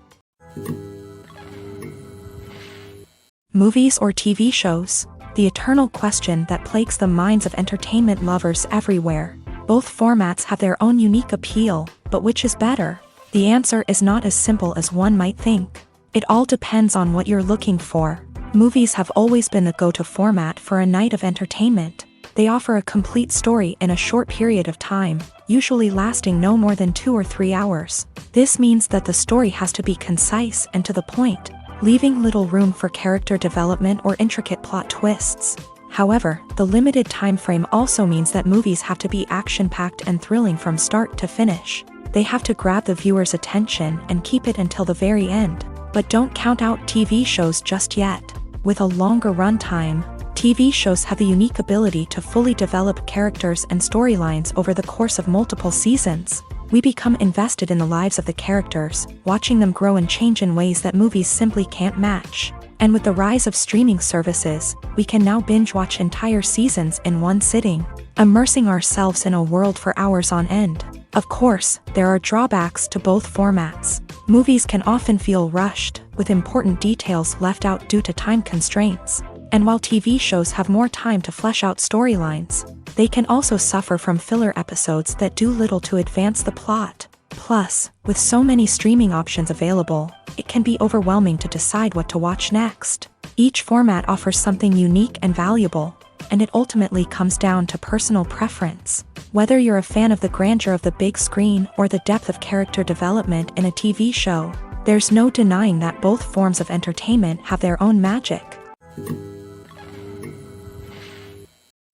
Movies or TV shows? The eternal question that plagues the minds of entertainment lovers everywhere. Both formats have their own unique appeal, but which is better? The answer is not as simple as one might think. It all depends on what you're looking for. Movies have always been the go-to format for a night of entertainment. They offer a complete story in a short period of time, usually lasting no more than 2 or 3 hours. This means that the story has to be concise and to the point, leaving little room for character development or intricate plot twists. However, the limited time frame also means that movies have to be action-packed and thrilling from start to finish. They have to grab the viewer's attention and keep it until the very end. But don't count out TV shows just yet. With a longer runtime, TV shows have the unique ability to fully develop characters and storylines over the course of multiple seasons. We become invested in the lives of the characters, watching them grow and change in ways that movies simply can't match. And with the rise of streaming services, we can now binge-watch entire seasons in one sitting, immersing ourselves in a world for hours on end. Of course, there are drawbacks to both formats. Movies can often feel rushed, with important details left out due to time constraints. And while TV shows have more time to flesh out storylines, they can also suffer from filler episodes that do little to advance the plot. Plus, with so many streaming options available, it can be overwhelming to decide what to watch next. Each format offers something unique and valuable, and it ultimately comes down to personal preference. Whether you're a fan of the grandeur of the big screen or the depth of character development in a TV show, there's no denying that both forms of entertainment have their own magic.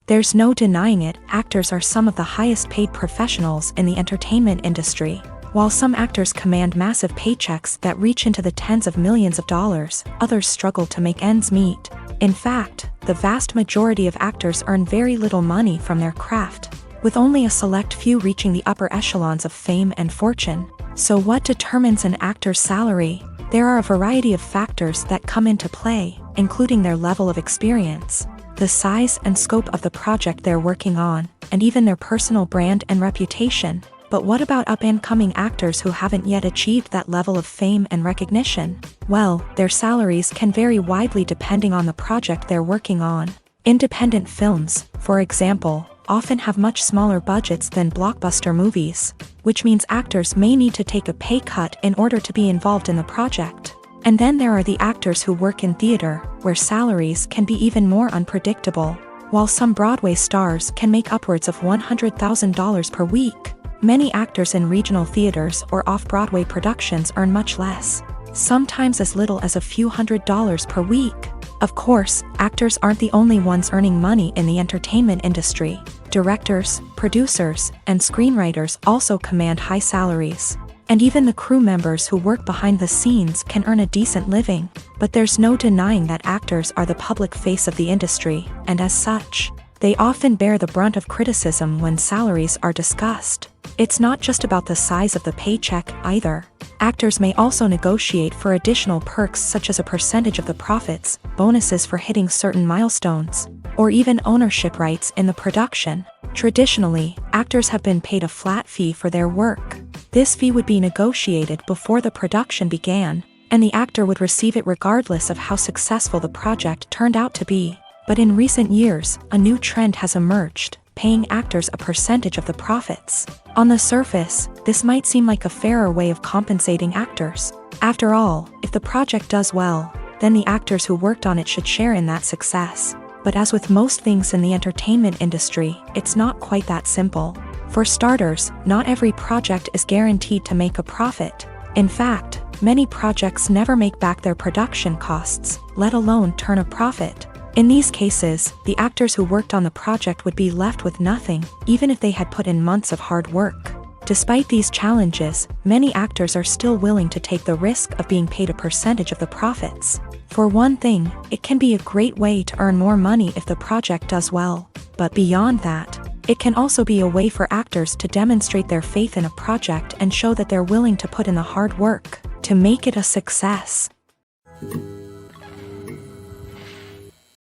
There's no denying it, actors are some of the highest paid professionals in the entertainment industry. While some actors command massive paychecks that reach into the tens of millions of dollars, others struggle to make ends meet. In fact, the vast majority of actors earn very little money from their craft, with only a select few reaching the upper echelons of fame and fortune. So what determines an actor's salary? There are a variety of factors that come into play, including their level of experience, the size and scope of the project they're working on, and even their personal brand and reputation. But what about up-and-coming actors who haven't yet achieved that level of fame and recognition? Well, their salaries can vary widely depending on the project they're working on. Independent films, for example, often have much smaller budgets than blockbuster movies, which means actors may need to take a pay cut in order to be involved in the project. And then there are the actors who work in theater, where salaries can be even more unpredictable. While some Broadway stars can make upwards of $100,000 per week, many actors in regional theaters or off-Broadway productions earn much less, sometimes as little as a few $100s per week. Of course, actors aren't the only ones earning money in the entertainment industry. Directors, producers, and screenwriters also command high salaries. And even the crew members who work behind the scenes can earn a decent living. But there's no denying that actors are the public face of the industry, and as such, they often bear the brunt of criticism when salaries are discussed. It's not just about the size of the paycheck either. Actors may also negotiate for additional perks such as a percentage of the profits, bonuses for hitting certain milestones, or even ownership rights in the production. Traditionally, actors have been paid a flat fee for their work. This fee would be negotiated before the production began, and the actor would receive it regardless of how successful the project turned out to be. But in recent years, a new trend has emerged, paying actors a percentage of the profits. On the surface, this might seem like a fairer way of compensating actors. After all, if the project does well, then the actors who worked on it should share in that success. But as with most things in the entertainment industry, it's not quite that simple. For starters, not every project is guaranteed to make a profit. In fact, many projects never make back their production costs, let alone turn a profit. In these cases, the actors who worked on the project would be left with nothing, even if they had put in months of hard work. Despite these challenges, many actors are still willing to take the risk of being paid a percentage of the profits. For one thing, it can be a great way to earn more money if the project does well. But beyond that, it can also be a way for actors to demonstrate their faith in a project and show that they're willing to put in the hard work to make it a success.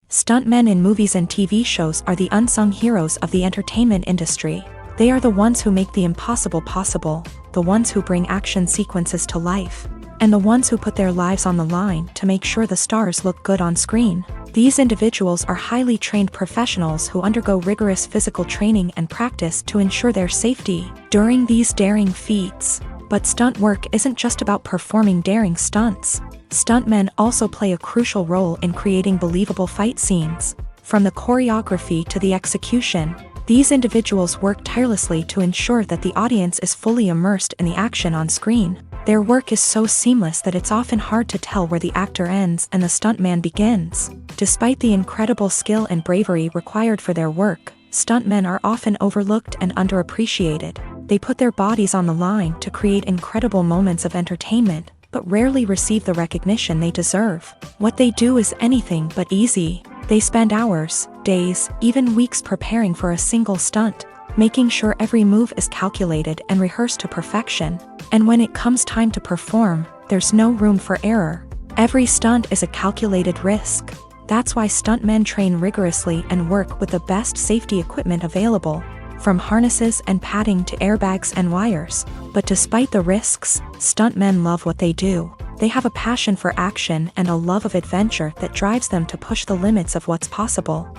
Stuntmen in movies and TV shows are the unsung heroes of the entertainment industry. They are the ones who make the impossible possible, the ones who bring action sequences to life, and the ones who put their lives on the line to make sure the stars look good on screen. These individuals are highly trained professionals who undergo rigorous physical training and practice to ensure their safety during these daring feats. But stunt work isn't just about performing daring stunts. Stuntmen also play a crucial role in creating believable fight scenes. From the choreography to the execution, these individuals work tirelessly to ensure that the audience is fully immersed in the action on screen. Their work is so seamless that it's often hard to tell where the actor ends and the stuntman begins. Despite the incredible skill and bravery required for their work, stuntmen are often overlooked and underappreciated. They put their bodies on the line to create incredible moments of entertainment, but rarely receive the recognition they deserve. What they do is anything but easy. They spend hours, days, even weeks preparing for a single stunt, making sure every move is calculated and rehearsed to perfection. And when it comes time to perform, there's no room for error. Every stunt is a calculated risk. That's why stuntmen train rigorously and work with the best safety equipment available, from harnesses and padding to airbags and wires. But despite the risks, stuntmen love what they do. They have a passion for action and a love of adventure that drives them to push the limits of what's possible.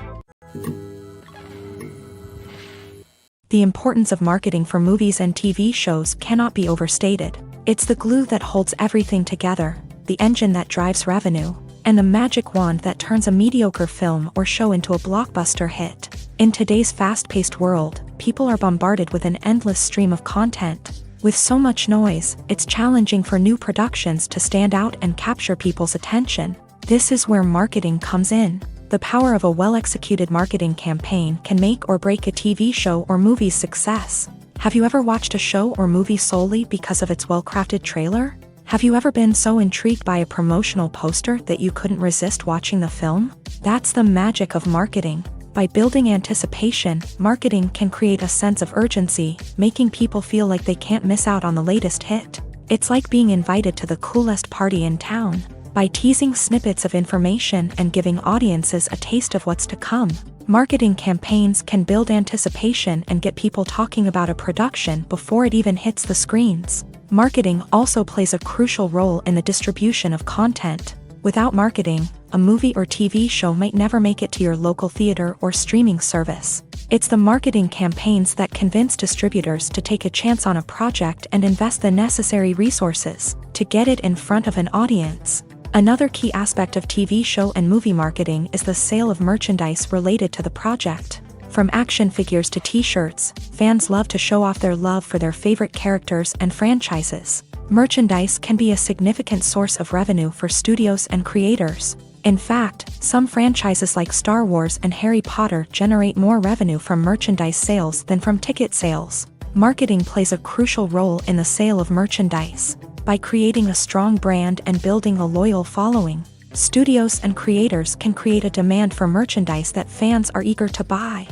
The importance of marketing for movies and TV shows cannot be overstated. It's the glue that holds everything together, the engine that drives revenue, and the magic wand that turns a mediocre film or show into a blockbuster hit. In today's fast-paced world, people are bombarded with an endless stream of content. With so much noise, it's challenging for new productions to stand out and capture people's attention. This is where marketing comes in. The power of a well-executed marketing campaign can make or break a TV show or movie's success. Have you ever watched a show or movie solely because of its well-crafted trailer? Have you ever been so intrigued by a promotional poster that you couldn't resist watching the film? That's the magic of marketing. By building anticipation, marketing can create a sense of urgency, making people feel like they can't miss out on the latest hit. It's like being invited to the coolest party in town. By teasing snippets of information and giving audiences a taste of what's to come, marketing campaigns can build anticipation and get people talking about a production before it even hits the screens. Marketing also plays a crucial role in the distribution of content. Without marketing, a movie or TV show might never make it to your local theater or streaming service. It's the marketing campaigns that convince distributors to take a chance on a project and invest the necessary resources to get it in front of an audience. Another key aspect of TV show and movie marketing is the sale of merchandise related to the project. From action figures to t-shirts, fans love to show off their love for their favorite characters and franchises. Merchandise can be a significant source of revenue for studios and creators. In fact, some franchises like Star Wars and Harry Potter generate more revenue from merchandise sales than from ticket sales. Marketing plays a crucial role in the sale of merchandise. By creating a strong brand and building a loyal following, studios and creators can create a demand for merchandise that fans are eager to buy.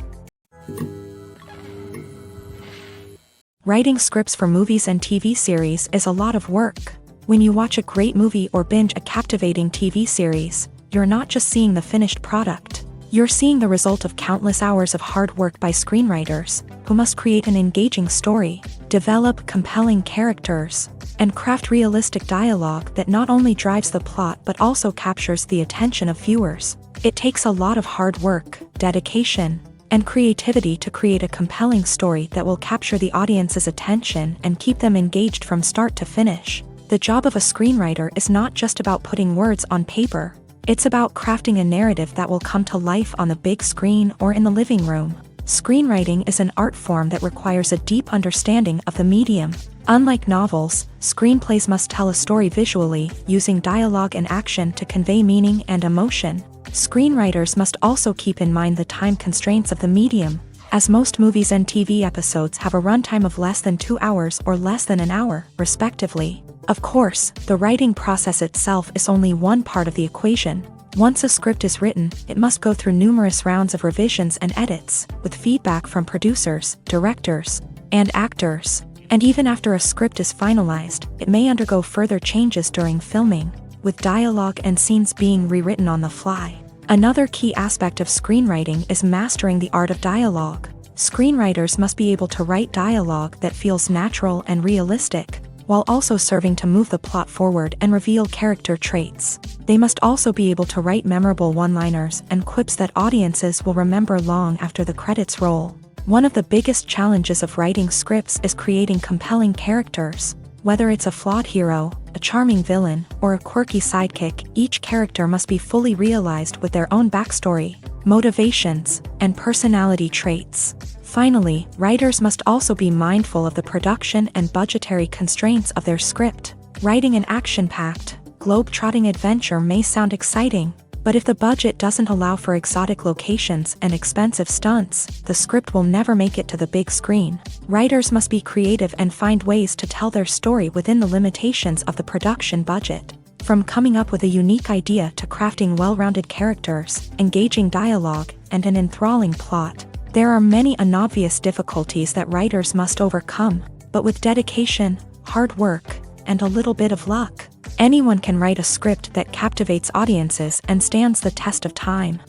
Writing scripts for movies and TV series is a lot of work. When you watch a great movie or binge a captivating TV series, you're not just seeing the finished product. You're seeing the result of countless hours of hard work by screenwriters, who must create an engaging story, develop compelling characters, and craft realistic dialogue that not only drives the plot but also captures the attention of viewers. It takes a lot of hard work, dedication, and creativity to create a compelling story that will capture the audience's attention and keep them engaged from start to finish. The job of a screenwriter is not just about putting words on paper. It's about crafting a narrative that will come to life on the big screen or in the living room. Screenwriting is an art form that requires a deep understanding of the medium. Unlike novels, screenplays must tell a story visually, using dialogue and action to convey meaning and emotion. Screenwriters must also keep in mind the time constraints of the medium, as most movies and TV episodes have a runtime of less than 2 hours or less than an hour, respectively. Of course, the writing process itself is only one part of the equation. Once a script is written, it must go through numerous rounds of revisions and edits, with feedback from producers, directors, and actors. And even after a script is finalized, it may undergo further changes during filming, with dialogue and scenes being rewritten on the fly. Another key aspect of screenwriting is mastering the art of dialogue. Screenwriters must be able to write dialogue that feels natural and realistic, while also serving to move the plot forward and reveal character traits. They must also be able to write memorable one-liners and quips that audiences will remember long after the credits roll. One of the biggest challenges of writing scripts is creating compelling characters. Whether it's a flawed hero, a charming villain, or a quirky sidekick, each character must be fully realized with their own backstory, motivations, and personality traits. Finally, writers must also be mindful of the production and budgetary constraints of their script. Writing an action-packed, globe-trotting adventure may sound exciting, but if the budget doesn't allow for exotic locations and expensive stunts, the script will never make it to the big screen. Writers must be creative and find ways to tell their story within the limitations of the production budget. From coming up with a unique idea to crafting well-rounded characters, engaging dialogue, and an enthralling plot, there are many unobvious difficulties that writers must overcome, but with dedication, hard work, and a little bit of luck, anyone can write a script that captivates audiences and stands the test of time.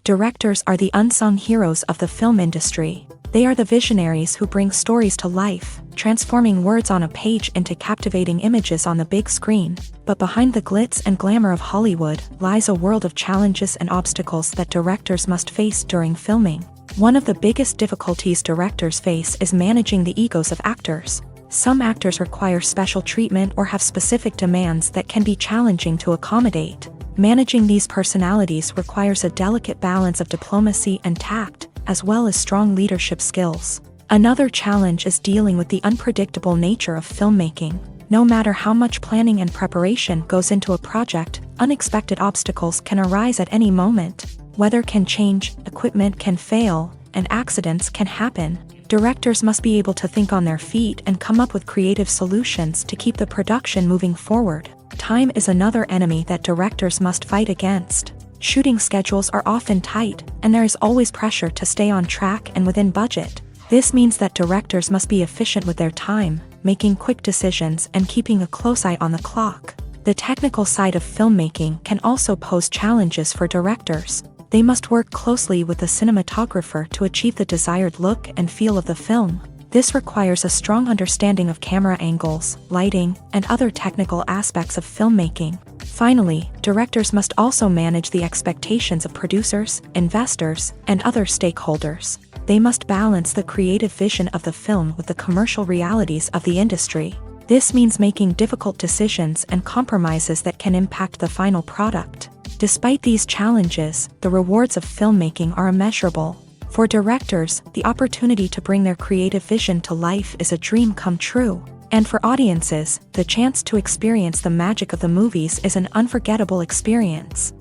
Directors are the unsung heroes of the film industry. They are the visionaries who bring stories to life, transforming words on a page into captivating images on the big screen. But behind the glitz and glamour of Hollywood lies a world of challenges and obstacles that directors must face during filming. One of the biggest difficulties directors face is managing the egos of actors. Some actors require special treatment or have specific demands that can be challenging to accommodate. Managing these personalities requires a delicate balance of diplomacy and tact, as well as strong leadership skills. Another challenge is dealing with the unpredictable nature of filmmaking. No matter how much planning and preparation goes into a project, unexpected obstacles can arise at any moment. Weather can change, equipment can fail, and accidents can happen. Directors must be able to think on their feet and come up with creative solutions to keep the production moving forward. Time is another enemy that directors must fight against. Shooting schedules are often tight, and there is always pressure to stay on track and within budget. This means that directors must be efficient with their time, making quick decisions and keeping a close eye on the clock. The technical side of filmmaking can also pose challenges for directors. They must work closely with the cinematographer to achieve the desired look and feel of the film. This requires a strong understanding of camera angles, lighting, and other technical aspects of filmmaking. Finally, directors must also manage the expectations of producers, investors, and other stakeholders. They must balance the creative vision of the film with the commercial realities of the industry. This means making difficult decisions and compromises that can impact the final product. Despite these challenges, the rewards of filmmaking are immeasurable. For directors, the opportunity to bring their creative vision to life is a dream come true. And for audiences, the chance to experience the magic of the movies is an unforgettable experience.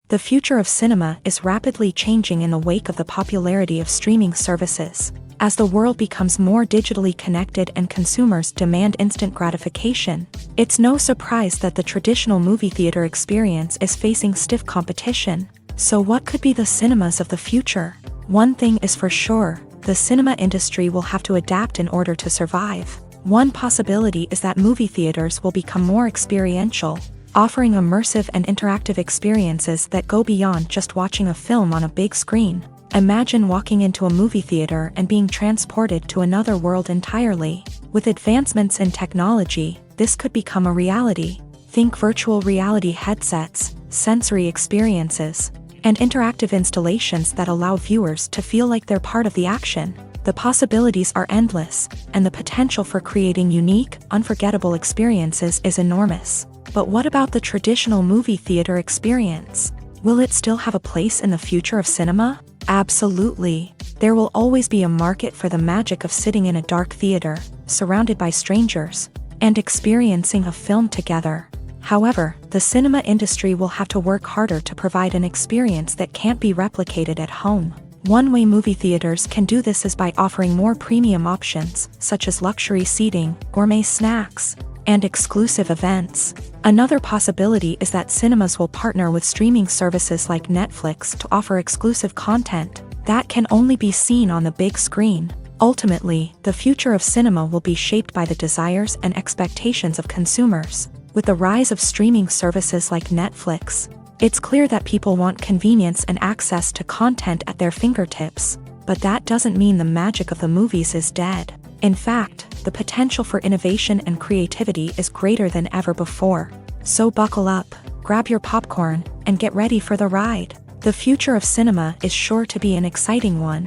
The future of cinema is rapidly changing in the wake of the popularity of streaming services. As the world becomes more digitally connected and consumers demand instant gratification, it's no surprise that the traditional movie theater experience is facing stiff competition. So what could be the cinemas of the future? One thing is for sure, the cinema industry will have to adapt in order to survive. One possibility is that movie theaters will become more experiential, offering immersive and interactive experiences that go beyond just watching a film on a big screen. Imagine walking into a movie theater and being transported to another world entirely. With advancements in technology, this could become a reality. Think virtual reality headsets, sensory experiences, and interactive installations that allow viewers to feel like they're part of the action. The possibilities are endless, and the potential for creating unique, unforgettable experiences is enormous. But what about the traditional movie theater experience? Will it still have a place in the future of cinema? Absolutely. There will always be a market for the magic of sitting in a dark theater, surrounded by strangers, and experiencing a film together. However, the cinema industry will have to work harder to provide an experience that can't be replicated at home. One way movie theaters can do this is by offering more premium options, such as luxury seating, gourmet snacks, and exclusive events. Another possibility is that cinemas will partner with streaming services like Netflix to offer exclusive content that can only be seen on the big screen. Ultimately, the future of cinema will be shaped by the desires and expectations of consumers. With the rise of streaming services like Netflix, it's clear that people want convenience and access to content at their fingertips. But that doesn't mean the magic of the movies is dead. In fact, the potential for innovation and creativity is greater than ever before. So buckle up, grab your popcorn, and get ready for the ride. The future of cinema is sure to be an exciting one.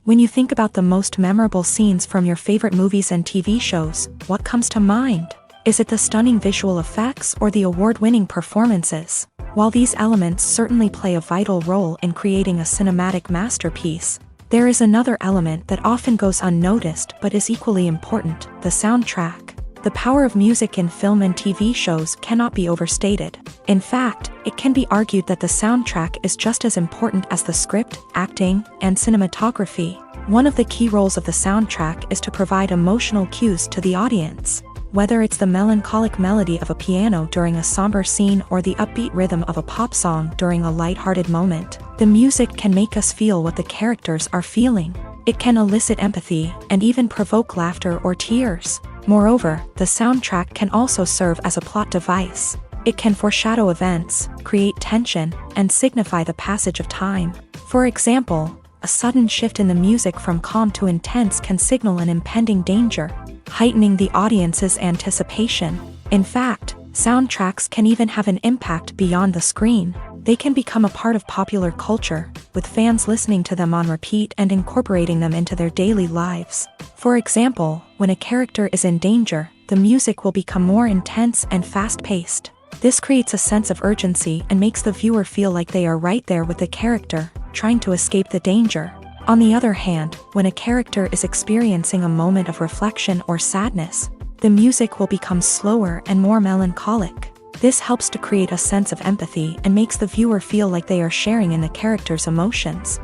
When you think about the most memorable scenes from your favorite movies and TV shows, what comes to mind? Is it the stunning visual effects or the award-winning performances? While these elements certainly play a vital role in creating a cinematic masterpiece, there is another element that often goes unnoticed but is equally important: the soundtrack. The power of music in film and TV shows cannot be overstated. In fact, it can be argued that the soundtrack is just as important as the script, acting, and cinematography. One of the key roles of the soundtrack is to provide emotional cues to the audience. Whether it's the melancholic melody of a piano during a somber scene or the upbeat rhythm of a pop song during a lighthearted moment, the music can make us feel what the characters are feeling. It can elicit empathy and even provoke laughter or tears. Moreover, the soundtrack can also serve as a plot device. It can foreshadow events, create tension, and signify the passage of time. For example, a sudden shift in the music from calm to intense can signal an impending danger, heightening the audience's anticipation. In fact, soundtracks can even have an impact beyond the screen. They can become a part of popular culture, with fans listening to them on repeat and incorporating them into their daily lives. For example, when a character is in danger, the music will become more intense and fast-paced. This creates a sense of urgency and makes the viewer feel like they are right there with the character, trying to escape the danger. On the other hand, when a character is experiencing a moment of reflection or sadness, the music will become slower and more melancholic. This helps to create a sense of empathy and makes the viewer feel like they are sharing in the character's emotions.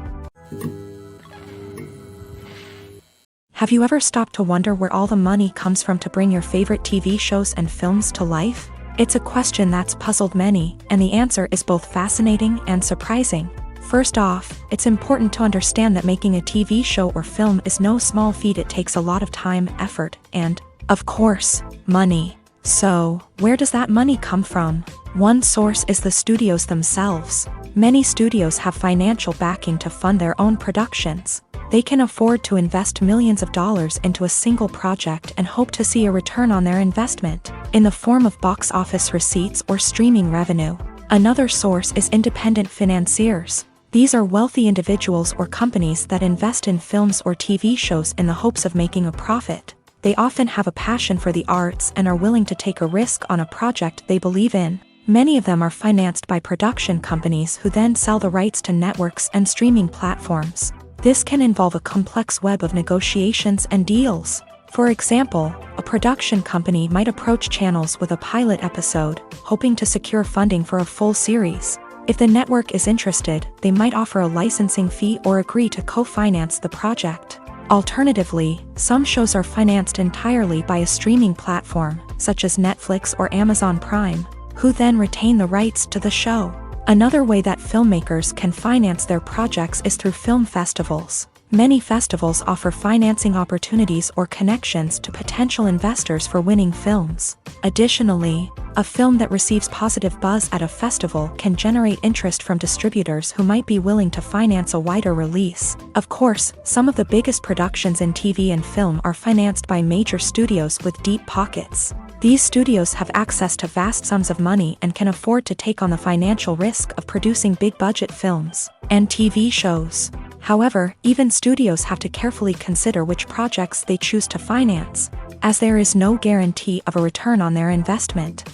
Have you ever stopped to wonder where all the money comes from to bring your favorite TV shows and films to life? It's a question that's puzzled many, and the answer is both fascinating and surprising. First off, it's important to understand that making a TV show or film is no small feat. It takes a lot of time, effort, and, of course, money. So, where does that money come from? One source is the studios themselves. Many studios have financial backing to fund their own productions. They can afford to invest millions of dollars into a single project and hope to see a return on their investment, in the form of box office receipts or streaming revenue. Another source is independent financiers. These are wealthy individuals or companies that invest in films or TV shows in the hopes of making a profit. They often have a passion for the arts and are willing to take a risk on a project they believe in. Many of them are financed by production companies who then sell the rights to networks and streaming platforms. This can involve a complex web of negotiations and deals. For example, a production company might approach channels with a pilot episode, hoping to secure funding for a full series. If the network is interested, they might offer a licensing fee or agree to co-finance the project. Alternatively, some shows are financed entirely by a streaming platform, such as Netflix or Amazon Prime, who then retain the rights to the show. Another way that filmmakers can finance their projects is through film festivals. Many festivals offer financing opportunities or connections to potential investors for winning films. Additionally, a film that receives positive buzz at a festival can generate interest from distributors who might be willing to finance a wider release. Of course, some of the biggest productions in TV and film are financed by major studios with deep pockets. These studios have access to vast sums of money and can afford to take on the financial risk of producing big-budget films and TV shows. However, even studios have to carefully consider which projects they choose to finance, as there is no guarantee of a return on their investment.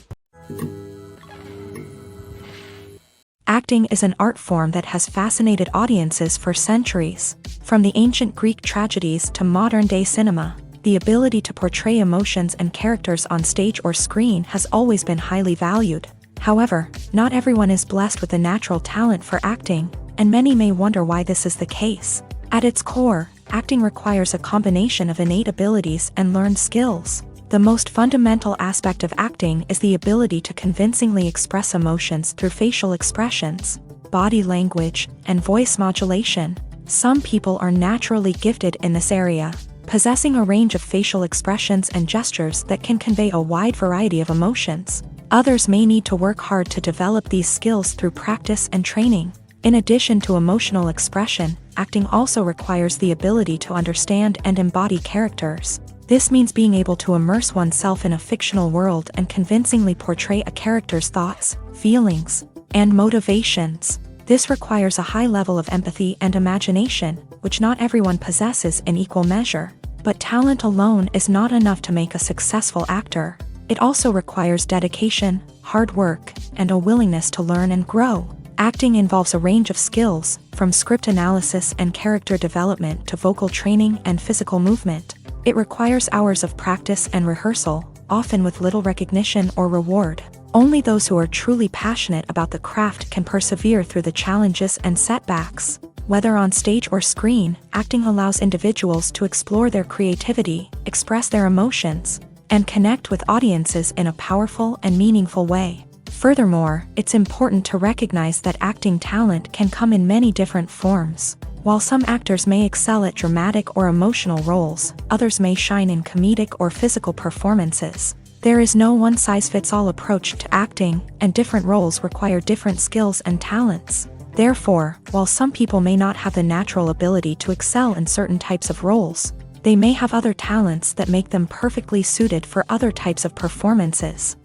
Acting is an art form that has fascinated audiences for centuries. From the ancient Greek tragedies to modern-day cinema, the ability to portray emotions and characters on stage or screen has always been highly valued. However, not everyone is blessed with a natural talent for acting, and many may wonder why this is the case. At its core, acting requires a combination of innate abilities and learned skills. The most fundamental aspect of acting is the ability to convincingly express emotions through facial expressions, body language, and voice modulation. Some people are naturally gifted in this area, possessing a range of facial expressions and gestures that can convey a wide variety of emotions. Others may need to work hard to develop these skills through practice and training. In addition to emotional expression, acting also requires the ability to understand and embody characters. This means being able to immerse oneself in a fictional world and convincingly portray a character's thoughts, feelings, and motivations. This requires a high level of empathy and imagination, which not everyone possesses in equal measure. But talent alone is not enough to make a successful actor. It also requires dedication, hard work, and a willingness to learn and grow. Acting involves a range of skills, from script analysis and character development to vocal training and physical movement. It requires hours of practice and rehearsal, often with little recognition or reward. Only those who are truly passionate about the craft can persevere through the challenges and setbacks. Whether on stage or screen, acting allows individuals to explore their creativity, express their emotions, and connect with audiences in a powerful and meaningful way. Furthermore, it's important to recognize that acting talent can come in many different forms. While some actors may excel at dramatic or emotional roles, others may shine in comedic or physical performances. There is no one-size-fits-all approach to acting, and different roles require different skills and talents. Therefore, while some people may not have the natural ability to excel in certain types of roles, they may have other talents that make them perfectly suited for other types of performances.